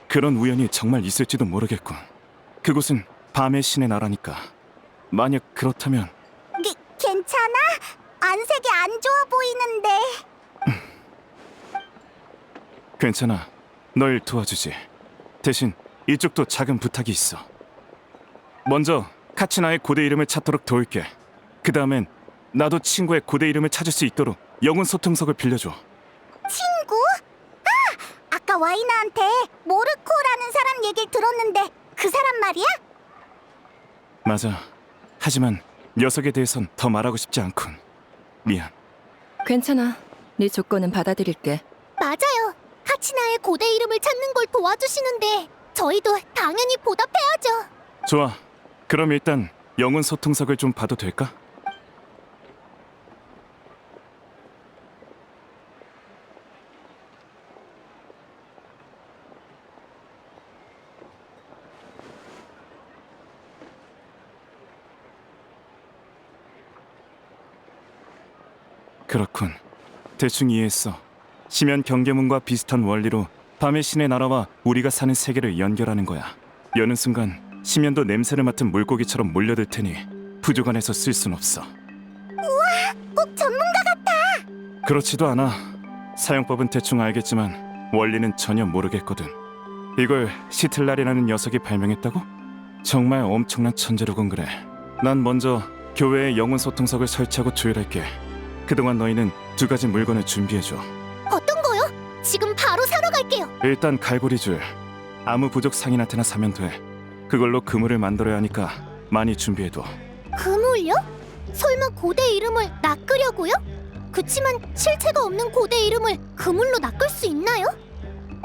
그런 우연이 정말 있을지도 모르겠군. 그곳은 밤의 신의 나라니까. 만약 그렇다면 괜찮아? 안색이 안 좋아 보이는데. 괜찮아. 널 도와주지. 대신 이쪽도 작은 부탁이 있어. 먼저 카치나의 고대 이름을 찾도록 도울게. 그 다음엔 나도 친구의 고대 이름을 찾을 수 있도록 영혼 소통석을 빌려줘. 친구? 아, 아까 와이나한테 모르코라는 사람 얘기를 들었는데 그 사람 말이야? 맞아. 하지만 녀석에 대해선 더 말하고 싶지 않군. 미안. 괜찮아. 네 조건은 받아들일게. 맞아요. 카치나의 고대 이름을 찾는 걸 도와주시는데 저희도 당연히 보답해야죠. 좋아. 그럼 일단 영혼 소통석을 좀 봐도 될까? 그렇군. 대충 이해했어. 심연 경계문과 비슷한 원리로 밤의 신의 나라와 우리가 사는 세계를 연결하는 거야. 여는 순간 심연도 냄새를 맡은 물고기처럼 몰려들 테니 부족안에서 쓸 순 없어. 꼭 전문가 같아. 그렇지도 않아. 사용법은 대충 알겠지만 원리는 전혀 모르겠거든. 이걸 시틀날이라는 녀석이 발명했다고? 정말 엄청난 천재로군. 그래. 난 먼저 교회에 영혼 소통석을 설치하고 조율할게. 그동안 너희는 두 가지 물건을 준비해줘. 어떤 거요? 지금 바로 사러 갈게요. 일단 갈고리줄. 아무 부족 상인한테나 사면 돼. 그걸로 그물을 만들어야 하니까 많이 준비해둬. 그물요? 설마 고대 이름을 낚으려고요? 그치만 실체가 없는 고대 이름을 그물로 낚을 수 있나요?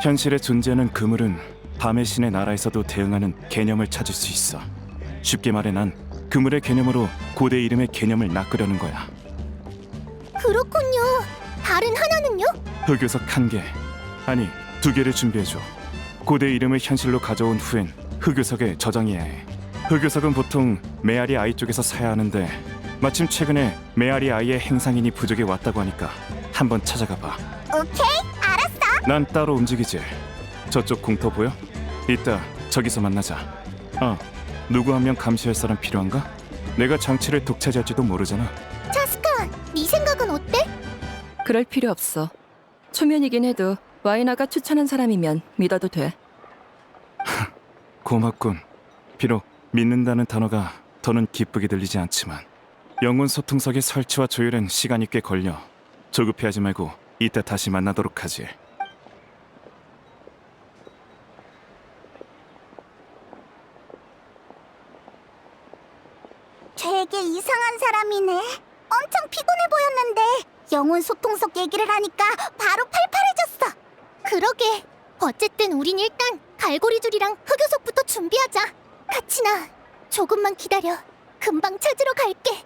현실에 존재하는 그물은 밤의 신의 나라에서도 대응하는 개념을 찾을 수 있어. 쉽게 말해 난 그물의 개념으로 고대 이름의 개념을 낚으려는 거야. 그렇군요. 다른 하나는요? 흑요석 1개, 아니 2개를 준비해줘. 고대 이름을 현실로 가져온 후엔 흑요석에 저장해야 해. 흑요석은 보통 메아리 아이 쪽에서 사야 하는데 마침 최근에 메아리 아이의 행상인이 부족에 왔다고 하니까 한번 찾아가 봐. 오케이, 알았어. 난 따로 움직이지. 저쪽 공터 보여? 이따 저기서 만나자. 누구 한 명 감시할 사람 필요한가? 내가 장치를 독차지할지도 모르잖아. 자스카, 네 생각은 어때? 그럴 필요 없어. 초면이긴 해도 와이나가 추천한 사람이면 믿어도 돼. 고맙군. 비록 믿는다는 단어가 더는 기쁘게 들리지 않지만 영혼 소통석의 설치와 조율엔 시간이 꽤 걸려. 조급해하지 말고 이따 다시 만나도록 하지. 되게 이상한 사람이네. 엄청 피곤해 보였는데 영혼 소통석 얘기를 하니까 바로 팔팔해졌어. 그러게. 어쨌든 우린 일단 갈고리줄이랑 흑요석부터 준비하자. 카치나, 조금만 기다려. 금방 찾으러 갈게.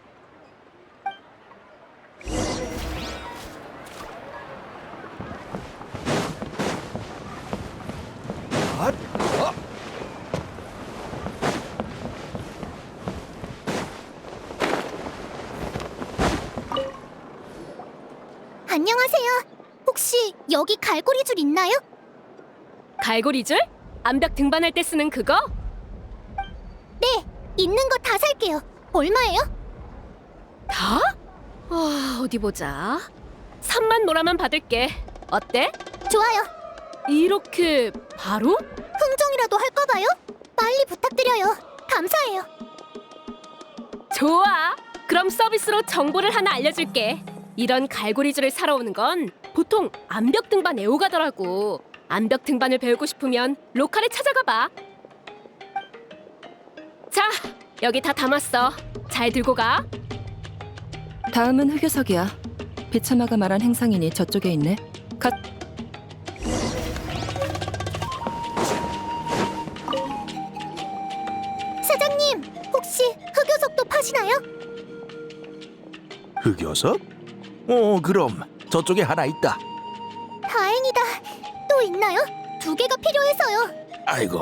안녕하세요. 혹시 여기 갈고리줄 있나요? 갈고리줄? 암벽 등반할 때 쓰는 그거? 네, 있는 거 다 살게요. 얼마예요? 다? 어디 보자. 3만 노라만 받을게. 어때? 좋아요. 이렇게 바로? 흥정이라도 할까봐요? 빨리 부탁드려요. 감사해요. 좋아. 그럼 서비스로 정보를 하나 알려줄게. 이런 갈고리줄을 사러 오는 건 보통 암벽 등반 애호가더라고. 암벽 등반을 배우고 싶으면 로컬에 찾아가 봐. 자, 여기 다 담았어. 잘 들고 가. 다음은 흑요석이야. 비참아가 말한 행상인이 저쪽에 있네. 사장님, 혹시 흑요석도 파시나요? 흑요석? 그럼 저쪽에 하나 있다. 다행이다. 또 있나요? 2개가 필요해서요. 아이고,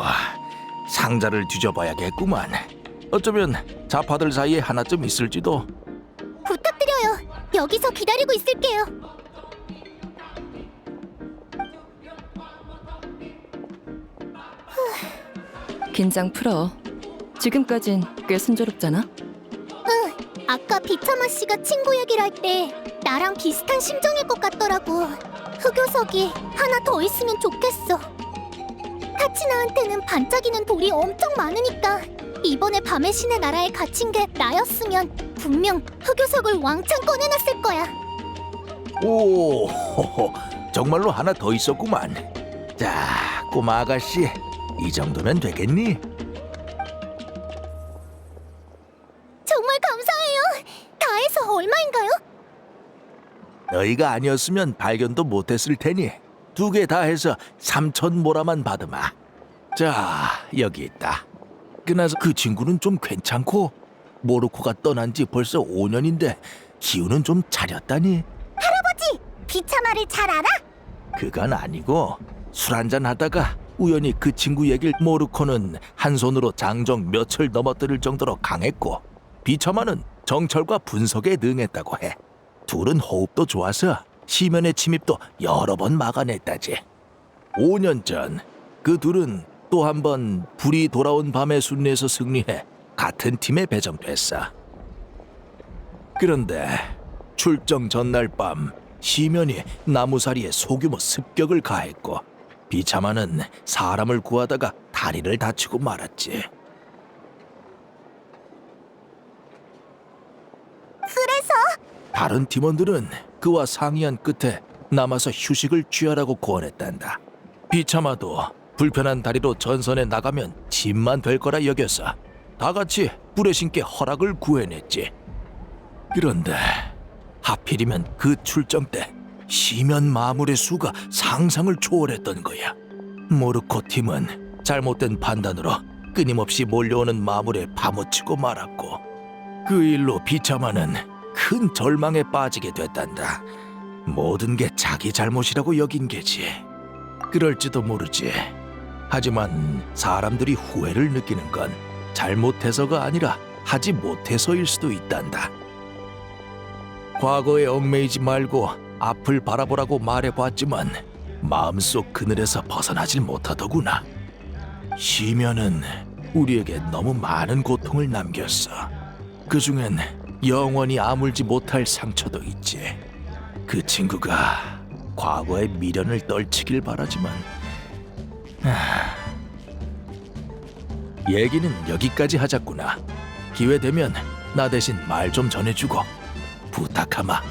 상자를 뒤져봐야겠구만. 어쩌면 자파들 사이에 하나쯤 있을지도. 부탁드려요. 여기서 기다리고 있을게요. 긴장 풀어. 지금까진 꽤 순조롭잖아. 아까 비참아 씨가 친구 얘기를 할 때 나랑 비슷한 심정일 것 같더라고. 흑요석이 하나 더 있으면 좋겠어. 카치나한테는 반짝이는 돌이 엄청 많으니까 이번에 밤의 신의 나라에 갇힌 게 나였으면 분명 흑요석을 왕창 꺼내놨을 거야. 오, 정말로 하나 더 있었구만. 자, 꼬마 아가씨, 이 정도면 되겠니? 정말 감사해요. 다 해서 얼마인가요? 너희가 아니었으면 발견도 못했을 테니 2개 다 해서 3,000모라만 받으마. 자, 여기 있다. 그나서 그 친구는 좀 괜찮고 모로코가 떠난 지 벌써 5년인데 기운은 좀 차렸다니. 할아버지, 비참아를 잘 알아? 그건 아니고 술 한잔 하다가 우연히 그 친구 얘길. 모로코는 한 손으로 장정 몇을 넘어뜨릴 정도로 강했고 비참하는 정찰과 분석에 능했다고 해. 둘은 호흡도 좋아서 시면의 침입도 여러 번 막아냈다지. 5년 전 그 둘은 또 한 번 불이 돌아온 밤의 순례에서 승리해 같은 팀에 배정됐어. 그런데 출정 전날 밤 시면이 나무사리에 소규모 습격을 가했고 비참한은 사람을 구하다가 다리를 다치고 말았지. 그래서 다른 팀원들은 그와 상의한 끝에 남아서 휴식을 취하라고 권했단다. 비참하도 불편한 다리로 전선에 나가면 짐만 될 거라 여겨서 다 같이 불에 신께 허락을 구해냈지. 그런데 하필이면 그 출정 때 시면 마물의 수가 상상을 초월했던 거야. 모르코 팀은 잘못된 판단으로 끊임없이 몰려오는 마물에 파묻히고 말았고 그 일로 비참하는 큰 절망에 빠지게 됐단다. 모든 게 자기 잘못이라고 여긴 게지. 그럴지도 모르지. 하지만 사람들이 후회를 느끼는 건 잘못해서가 아니라 하지 못해서일 수도 있단다. 과거에 얽매이지 말고 앞을 바라보라고 말해봤지만 마음속 그늘에서 벗어나질 못하더구나. 시면은 우리에게 너무 많은 고통을 남겼어. 그중엔 영원히 아물지 못할 상처도 있지. 그 친구가 과거의 미련을 떨치길 바라지만 얘기는 여기까지 하자꾸나. 기회 되면 나 대신 말 좀 전해주고 부탁하마.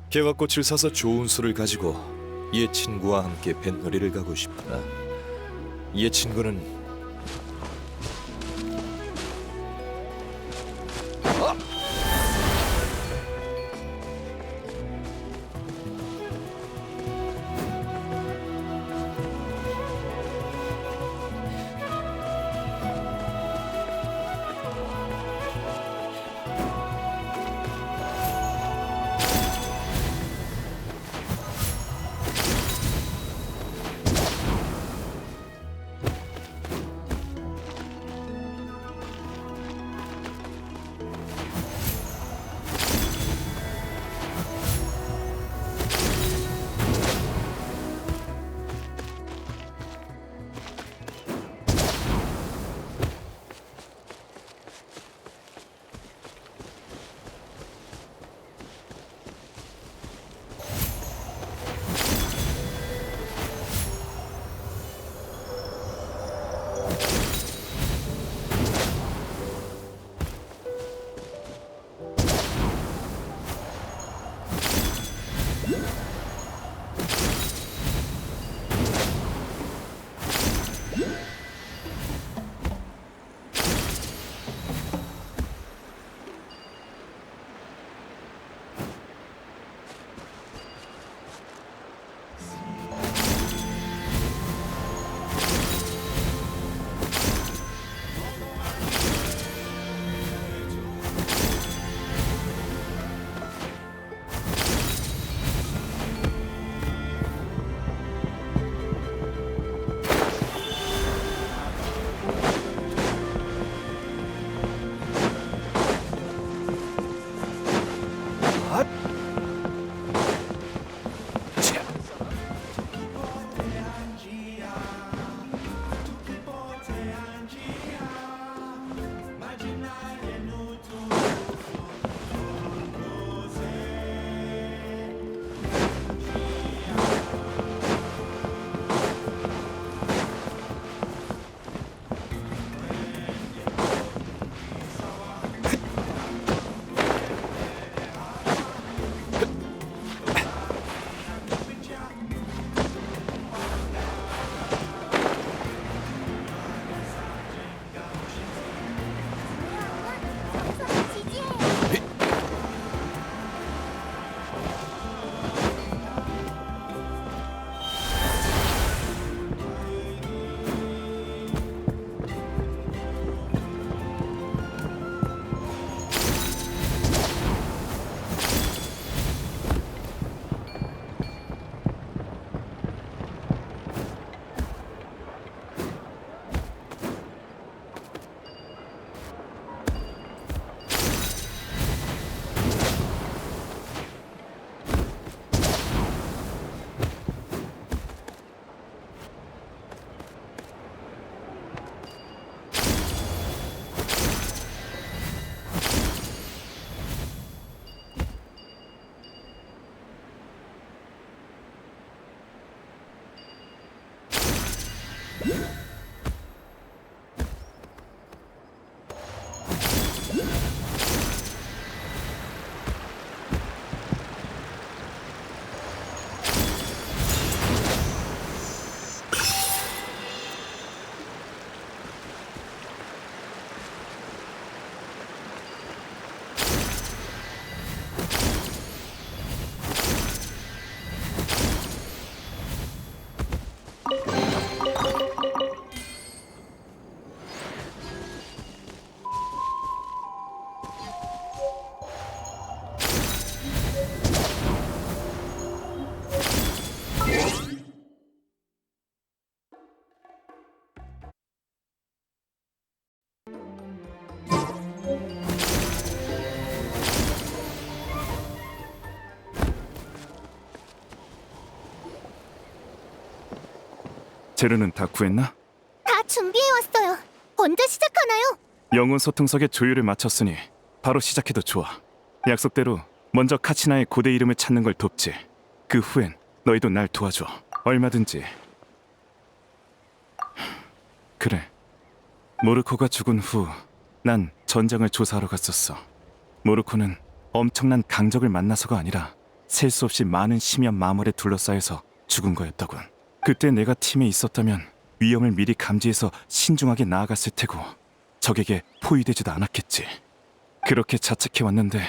개화꽃을 사서 좋은 술을 가지고 옛 친구와 함께 뱃놀이를 가고 싶구나. 옛 친구는 재료는 다 구했나? 다 준비해왔어요. 언제 시작하나요? 영혼 소통석의 조율을 마쳤으니 바로 시작해도 좋아. 약속대로 먼저 카치나의 고대 이름을 찾는 걸 돕지. 그 후엔 너희도 날 도와줘. 얼마든지. 그래. 모르코가 죽은 후 난 전장을 조사하러 갔었어. 모르코는 엄청난 강적을 만나서가 아니라 셀 수 없이 많은 심연 마물에 둘러싸여서 죽은 거였다군. 그때 내가 팀에 있었다면 위험을 미리 감지해서 신중하게 나아갔을 테고 적에게 포위되지도 않았겠지. 그렇게 자책해왔는데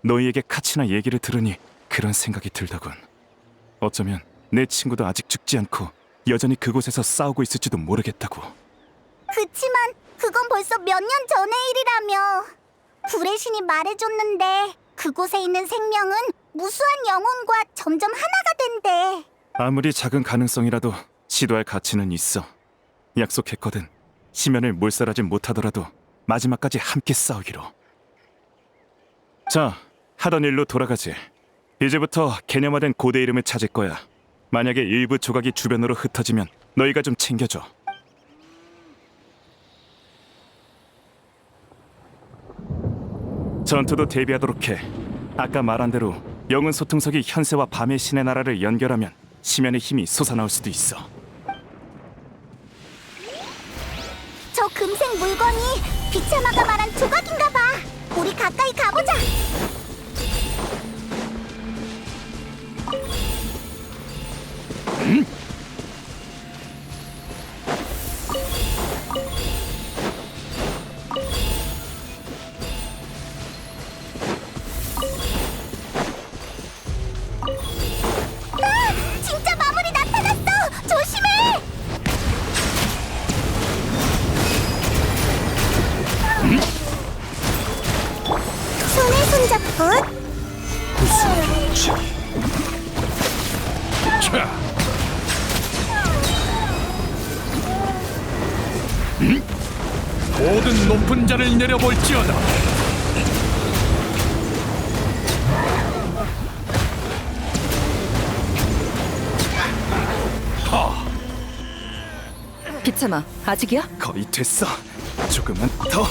너희에게 카치나 얘기를 들으니 그런 생각이 들더군. 어쩌면 내 친구도 아직 죽지 않고 여전히 그곳에서 싸우고 있을지도 모르겠다고. 그치만 그건 벌써 몇 년 전의 일이라며. 불의 신이 말해줬는데 그곳에 있는 생명은 무수한 영혼과 점점 하나가 된대. 아무리 작은 가능성이라도 시도할 가치는 있어. 약속했거든. 심연을 몰살하지 못하더라도 마지막까지 함께 싸우기로. 자, 하던 일로 돌아가지. 이제부터 개념화된 고대 이름을 찾을 거야. 만약에 일부 조각이 주변으로 흩어지면 너희가 좀 챙겨줘. 전투도 대비하도록 해. 아까 말한 대로 영혼 소통석이 현세와 밤의 신의 나라를 연결하면 심연의 힘이 솟아나올 수도 있어. 저 금색 물건이 비차마가 말한 조각인가 봐. 우리 가까이 가보자. 아! 진짜 마물이 나타났어! 조심해! 손에 손잡고 모든 높은 자를 내려볼지어다. 비참아, 아직이야? 거의 됐어. 조금만 더.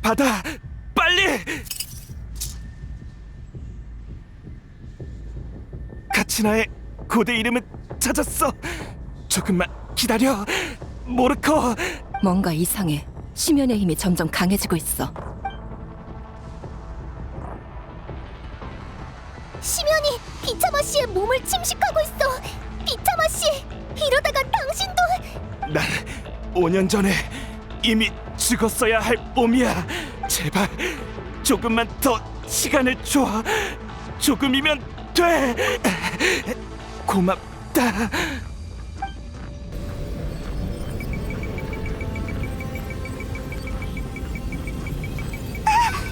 받아! 빨리! 카치나의 고대 이름을 찾았어. 조금만 기다려. 모르코. 뭔가 이상해. 심연의 힘이 점점 강해지고 있어. 심연이 비차마 씨의 몸을 침식하고 있어. 비차마 씨, 이러다가 당신도... 난 5년 전에 이미 죽었어야 할 몸이야. 제발 조금만 더 시간을 줘. 조금이면 돼. 고맙다.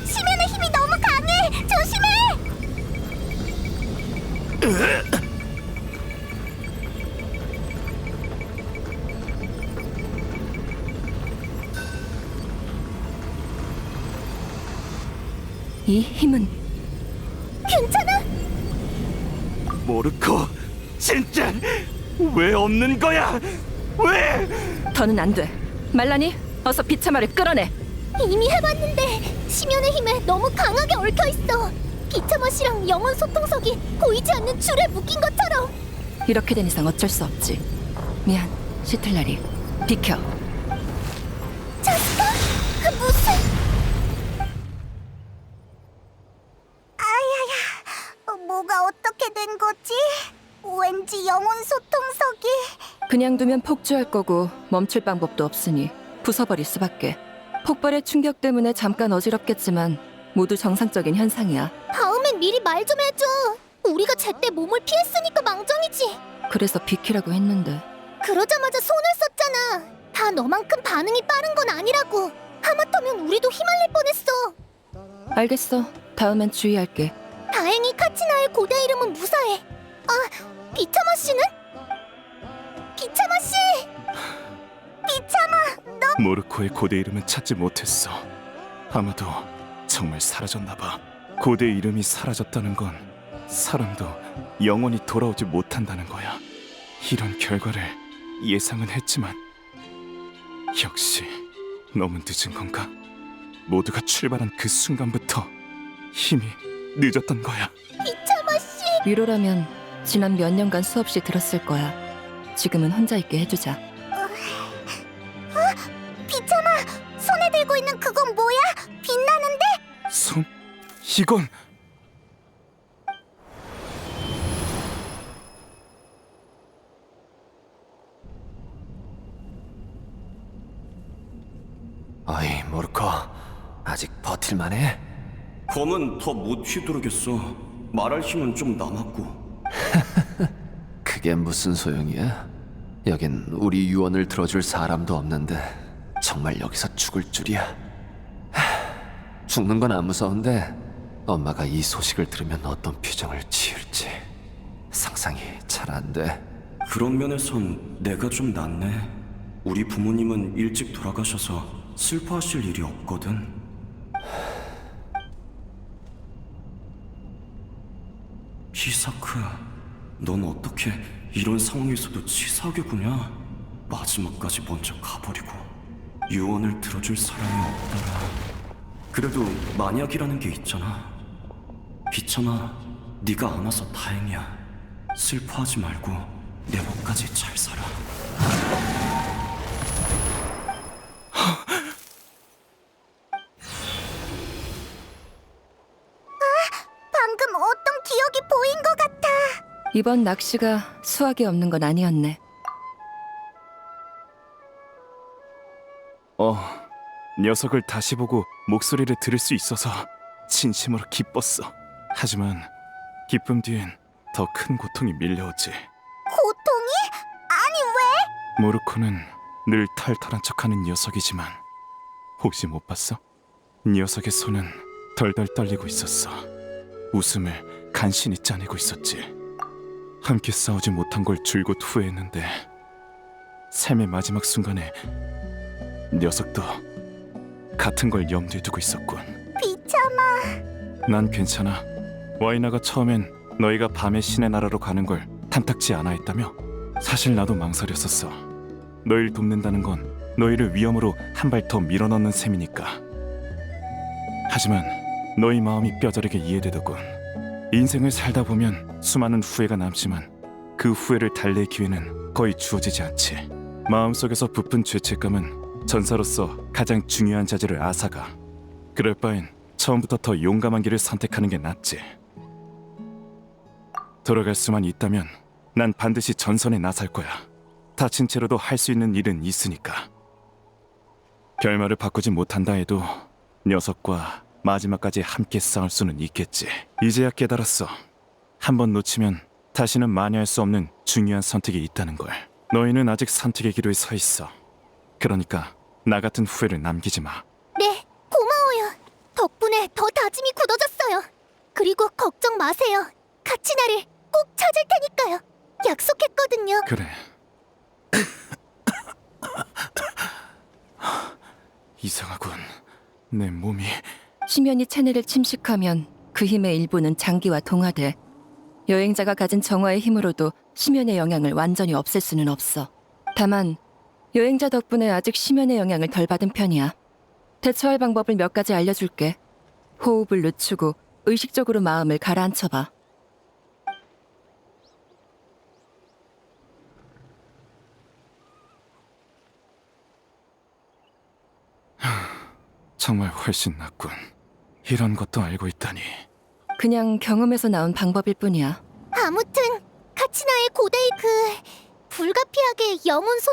심연의 힘이 너무 강해. 조심해. 이 힘은 괜찮아? 모르코, 진짜 왜 없는 거야? 왜? 더는 안 돼. 말라니, 어서 비참아를 끌어내. 이미 해봤는데 심연의 힘에 너무 강하게 얽혀 있어. 비차마 씨랑 영혼 소통석이 보이지 않는 줄에 묶인 것처럼. 이렇게 된 이상 어쩔 수 없지. 미안, 시틀라리. 비켜. 자스카? 무슨... 아야야, 뭐가 어떻게 된 거지? 왠지 영혼 소통석이... 그냥 두면 폭주할 거고 멈출 방법도 없으니 부숴버릴 수밖에. 폭발의 충격 때문에 잠깐 어지럽겠지만 모두 정상적인 현상이야. 다음엔 미리 말 좀 해줘. 우리가 제때 몸을 피했으니까 망정이지. 그래서 비키라고 했는데 그러자마자 손을 썼잖아. 다 너만큼 반응이 빠른 건 아니라고. 하마터면 우리도 휘말릴 뻔했어. 알겠어. 다음엔 주의할게. 다행히 카치나의 고대 이름은 무사해. 아, 비참아 씨는? 비참아 씨! 비참아, 너 모르코의 고대 이름은 찾지 못했어. 아마도 정말 사라졌나 봐. 고대 이름이 사라졌다는 건 사람도 영원히 돌아오지 못한다는 거야. 이런 결과를 예상은 했지만 역시 너무 늦은 건가? 모두가 출발한 그 순간부터 힘이 늦었던 거야. 비참아 씨! 위로라면 지난 몇 년간 수없이 들었을 거야. 지금은 혼자 있게 해주자. 비참아, 손에 들고 있는 그건 뭐야? 빛나는데? 손? 이건 어이 모르코, 아직 버틸만해? 검은 더 못 휘두르겠어. 말할 힘은 좀 남았고. 그게 무슨 소용이야? 여긴 우리 유언을 들어줄 사람도 없는데 정말 여기서 죽을 줄이야. 죽는 건 안 무서운데 엄마가 이 소식을 들으면 어떤 표정을 지을지 상상이 잘 안 돼. 그런 면에선 내가 좀 낫네. 우리 부모님은 일찍 돌아가셔서 슬퍼하실 일이 없거든. 히사크, 넌 어떻게 이런 상황에서도 치사하게 구냐? 마지막까지 먼저 가버리고 유언을 들어줄 사람이 없더라. 그래도 만약이라는 게 있잖아. 비참아, 네가 안 와서 다행이야. 슬퍼하지 말고 내 목까지 잘 살아. 방금 어떤 기억이 보인 것 같아. 이번 낚시가 수학이 없는 건 아니었네. 녀석을 다시 보고 목소리를 들을 수 있어서 진심으로 기뻤어. 하지만 기쁨 뒤엔 더 큰 고통이 밀려오지. 고통이? 아니 왜? 모르코는 늘 털털한 척하는 녀석이지만 혹시 못 봤어? 녀석의 손은 덜덜 떨리고 있었어. 웃음을 간신히 짜내고 있었지. 함께 싸우지 못한 걸 줄곧 후회했는데 삶의 마지막 순간에 녀석도 같은 걸 염두에 두고 있었군. 비참아. 난 괜찮아. 와이나가 처음엔 너희가 밤의 신의 나라로 가는 걸 탐탁지 않아 했다며? 사실 나도 망설였었어. 너희를 돕는다는 건 너희를 위험으로 한 발 더 밀어넣는 셈이니까. 하지만 너희 마음이 뼈저리게 이해되더군. 인생을 살다 보면 수많은 후회가 남지만 그 후회를 달랠 기회는 거의 주어지지 않지. 마음속에서 부푼 죄책감은 전사로서 가장 중요한 자질을 앗아가. 그럴 바엔 처음부터 더 용감한 길을 선택하는 게 낫지. 돌아갈 수만 있다면 난 반드시 전선에 나설 거야. 다친 채로도 할 수 있는 일은 있으니까. 결말을 바꾸지 못한다 해도 녀석과 마지막까지 함께 싸울 수는 있겠지. 이제야 깨달았어. 한 번 놓치면 다시는 만회할 수 없는 중요한 선택이 있다는 걸. 너희는 아직 선택의 기로에 서 있어. 그러니까 나 같은 후회를 남기지 마. 네, 고마워요. 덕분에 더 다짐이 굳어졌어요. 그리고 걱정 마세요. 카치나를 꼭 찾을 테니까요. 약속했거든요. 그래. 이상하군. 내 몸이... 심연이 체내를 침식하면 그 힘의 일부는 장기와 동화돼. 여행자가 가진 정화의 힘으로도 심연의 영향을 완전히 없앨 수는 없어. 다만 여행자 덕분에 아직 심연의 영향을 덜 받은 편이야. 대처할 방법을 몇 가지 알려줄게. 호흡을 늦추고 의식적으로 마음을 가라앉혀봐. 정말 훨씬 낫군. 이런 것도 알고 있다니. 그냥 경험에서 나온 방법일 뿐이야. 아무튼 카치나의 고대의 불가피하게 영혼 소...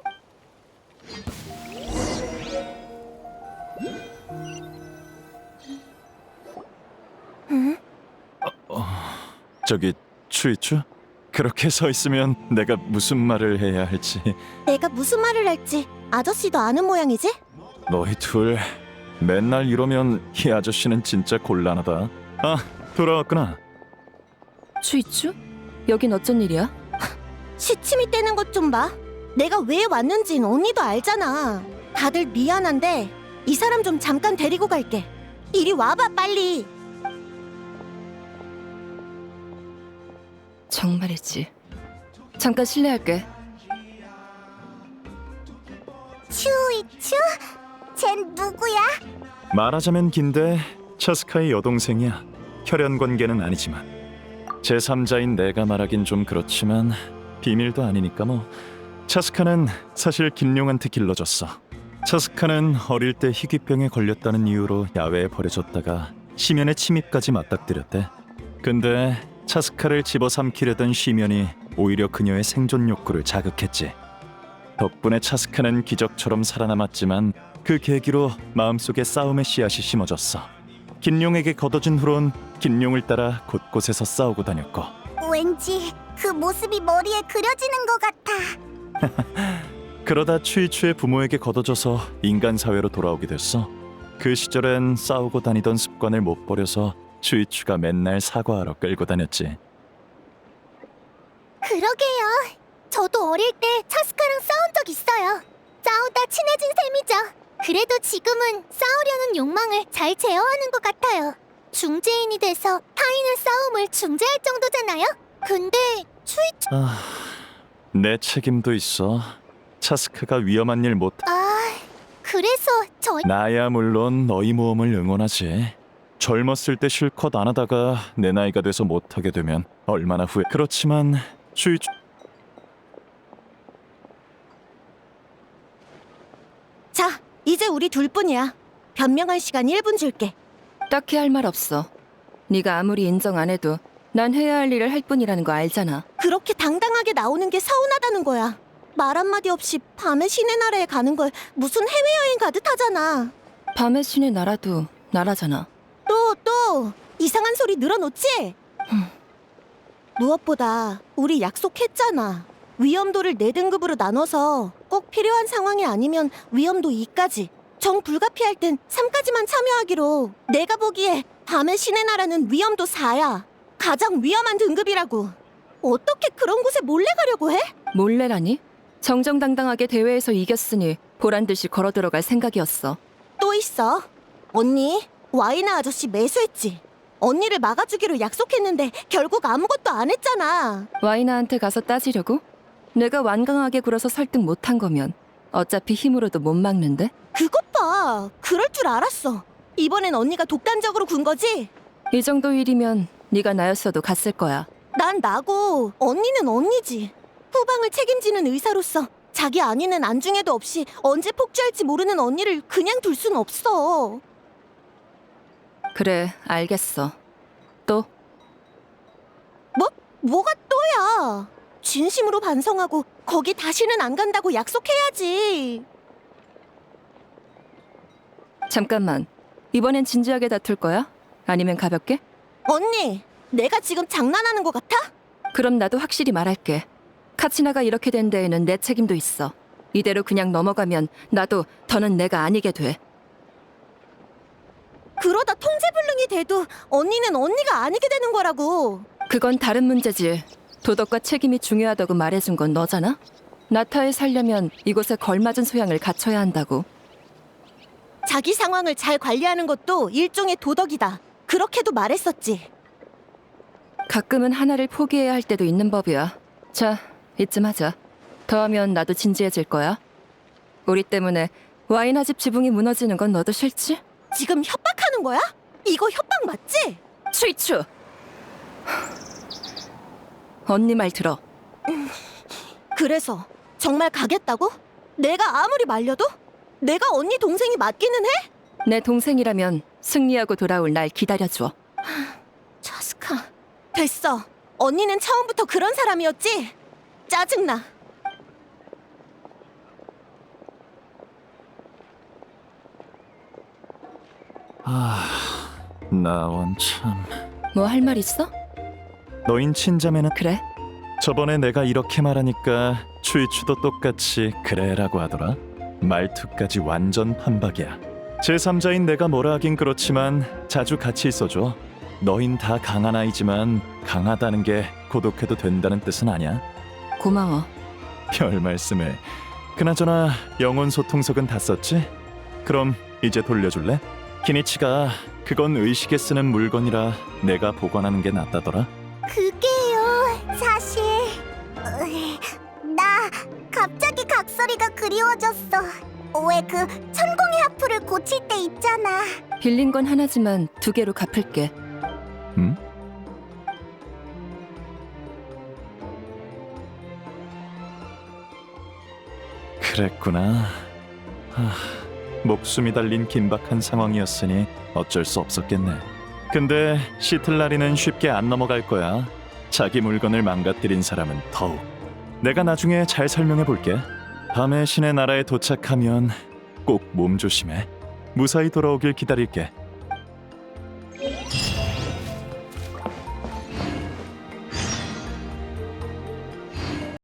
응? 저기 추이추? 그렇게 서 있으면 내가 무슨 말을 해야 할지. 내가 무슨 말을 할지 아저씨도 아는 모양이지? 너희 둘 맨날 이러면 이 아저씨는 진짜 곤란하다. 아, 돌아왔구나. 추이추? 여긴 어쩐 일이야? 시침이 떼는 것 좀 봐. 내가 왜 왔는진 언니도 알잖아. 다들 미안한데 이 사람 좀 잠깐 데리고 갈게. 이리 와봐 빨리. 정말이지. 잠깐 실례할게. 추이추? 쟨 누구야? 말하자면 긴데 차스카의 여동생이야. 혈연 관계는 아니지만. 제3자인 내가 말하긴 좀 그렇지만 비밀도 아니니까 뭐. 차스카는 사실 김룡한테 길러졌어. 차스카는 어릴 때 희귀병에 걸렸다는 이유로 야외에 버려졌다가 시면의 침입까지 맞닥뜨렸대. 근데 차스카를 집어삼키려던 시면이 오히려 그녀의 생존 욕구를 자극했지. 덕분에 차스카는 기적처럼 살아남았지만 그 계기로 마음속에 싸움의 씨앗이 심어졌어. 김룡에게 걷어진 후론 김룡을 따라 곳곳에서 싸우고 다녔고. 왠지 그 모습이 머리에 그려지는 것 같아. 그러다 추이추의 부모에게 걷어져서 인간 사회로 돌아오게 됐어. 그 시절엔 싸우고 다니던 습관을 못 버려서 추이추가 맨날 사과하러 끌고 다녔지. 그러게요. 저도 어릴 때 차스카랑 싸운 적 있어요. 싸우다 친해진 셈이죠. 그래도 지금은 싸우려는 욕망을 잘 제어하는 것 같아요. 중재인이 돼서 타인의 싸움을 중재할 정도잖아요. 근데 추이추... 내 책임도 있어. 차스카가 위험한 일 못... 그래서 나야 물론 너희 모험을 응원하지. 젊었을 때 실컷 안 하다가 내 나이가 돼서 못하게 되면 얼마나 후회... 그렇지만 추이추... 자, 이제 우리 둘뿐이야. 변명할 시간 1분 줄게. 딱히 할 말 없어. 네가 아무리 인정 안 해도 난 해야 할 일을 할 뿐이라는 거 알잖아. 그렇게 당당하게 나오는 게 서운하다는 거야. 말 한마디 없이 밤의 신의 나라에 가는 걸 무슨 해외여행 가듯 하잖아. 밤의 신의 나라도 나라잖아. 또 이상한 소리 늘어놓지? 무엇보다 우리 약속했잖아. 위험도를 4등급으로 나눠서 꼭 필요한 상황이 아니면 위험도 2까지, 정 불가피할 땐 3까지만 참여하기로. 내가 보기에 밤의 신의 나라는 위험도 4야. 가장 위험한 등급이라고. 어떻게 그런 곳에 몰래 가려고 해? 몰래라니? 정정당당하게 대회에서 이겼으니 보란듯이 걸어 들어갈 생각이었어. 또 있어. 언니, 와이나 아저씨 매수했지. 언니를 막아주기로 약속했는데 결국 아무것도 안 했잖아. 와이나한테 가서 따지려고? 내가 완강하게 굴어서 설득 못한 거면 어차피 힘으로도 못 막는데? 그것 봐. 그럴 줄 알았어. 이번엔 언니가 독단적으로 군 거지? 이 정도 일이면 네가 나였어도 갔을 거야. 난 나고 언니는 언니지. 후방을 책임지는 의사로서 자기 안위는 안중에도 없이 언제 폭주할지 모르는 언니를 그냥 둘 순 없어. 그래, 알겠어. 또? 뭐가 또야? 진심으로 반성하고 거기 다시는 안 간다고 약속해야지. 잠깐만. 이번엔 진지하게 다툴 거야? 아니면 가볍게? 언니, 내가 지금 장난하는 것 같아? 그럼 나도 확실히 말할게. 카치나가 이렇게 된 데에는 내 책임도 있어. 이대로 그냥 넘어가면 나도 더는 내가 아니게 돼. 그러다 통제불능이 돼도 언니는 언니가 아니게 되는 거라고. 그건 다른 문제지. 도덕과 책임이 중요하다고 말해준 건 너잖아? 나타에 살려면 이곳에 걸맞은 소양을 갖춰야 한다고. 자기 상황을 잘 관리하는 것도 일종의 도덕이다. 그렇게도 말했었지. 가끔은 하나를 포기해야 할 때도 있는 법이야. 자, 이쯤 하자. 더하면 나도 진지해질 거야. 우리 때문에 와이나 집 지붕이 무너지는 건 너도 싫지? 지금 협박하는 거야? 이거 협박 맞지? 추이추! 언니 말 들어. 그래서 정말 가겠다고? 내가 아무리 말려도? 내가 언니 동생이 맞기는 해? 내 동생이라면 승리하고 돌아올 날 기다려줘. 차스카, 됐어. 언니는 처음부터 그런 사람이었지? 짜증나. 나원 참. 뭐 할 말 있어? 너인 친자매는 그래? 저번에 내가 이렇게 말하니까 추이추도 똑같이 그래라고 하더라. 말투까지 완전 판박이야. 제3자인 내가 뭐라 하긴 그렇지만 자주 같이 있어줘. 너흰 다 강한 아이지만 강하다는 게 고독해도 된다는 뜻은 아니야. 고마워. 별 말씀을. 그나저나 영혼 소통석은 다 썼지? 그럼 이제 돌려줄래? 키니치가 그건 의식에 쓰는 물건이라 내가 보관하는 게 낫다더라. 그게요, 사실 나 갑자기 각설이가 그리워졌어. 왜 그 천공의 하프를 고칠 때 있잖아. 빌린 건 하나지만 2개로 갚을게. 응? 그랬구나. 목숨이 달린 긴박한 상황이었으니 어쩔 수 없었겠네. 근데 시틀라리는 쉽게 안 넘어갈 거야. 자기 물건을 망가뜨린 사람은 더욱. 내가 나중에 잘 설명해 볼게. 밤의 신의 나라에 도착하면 꼭 몸 조심해. 무사히 돌아오길 기다릴게.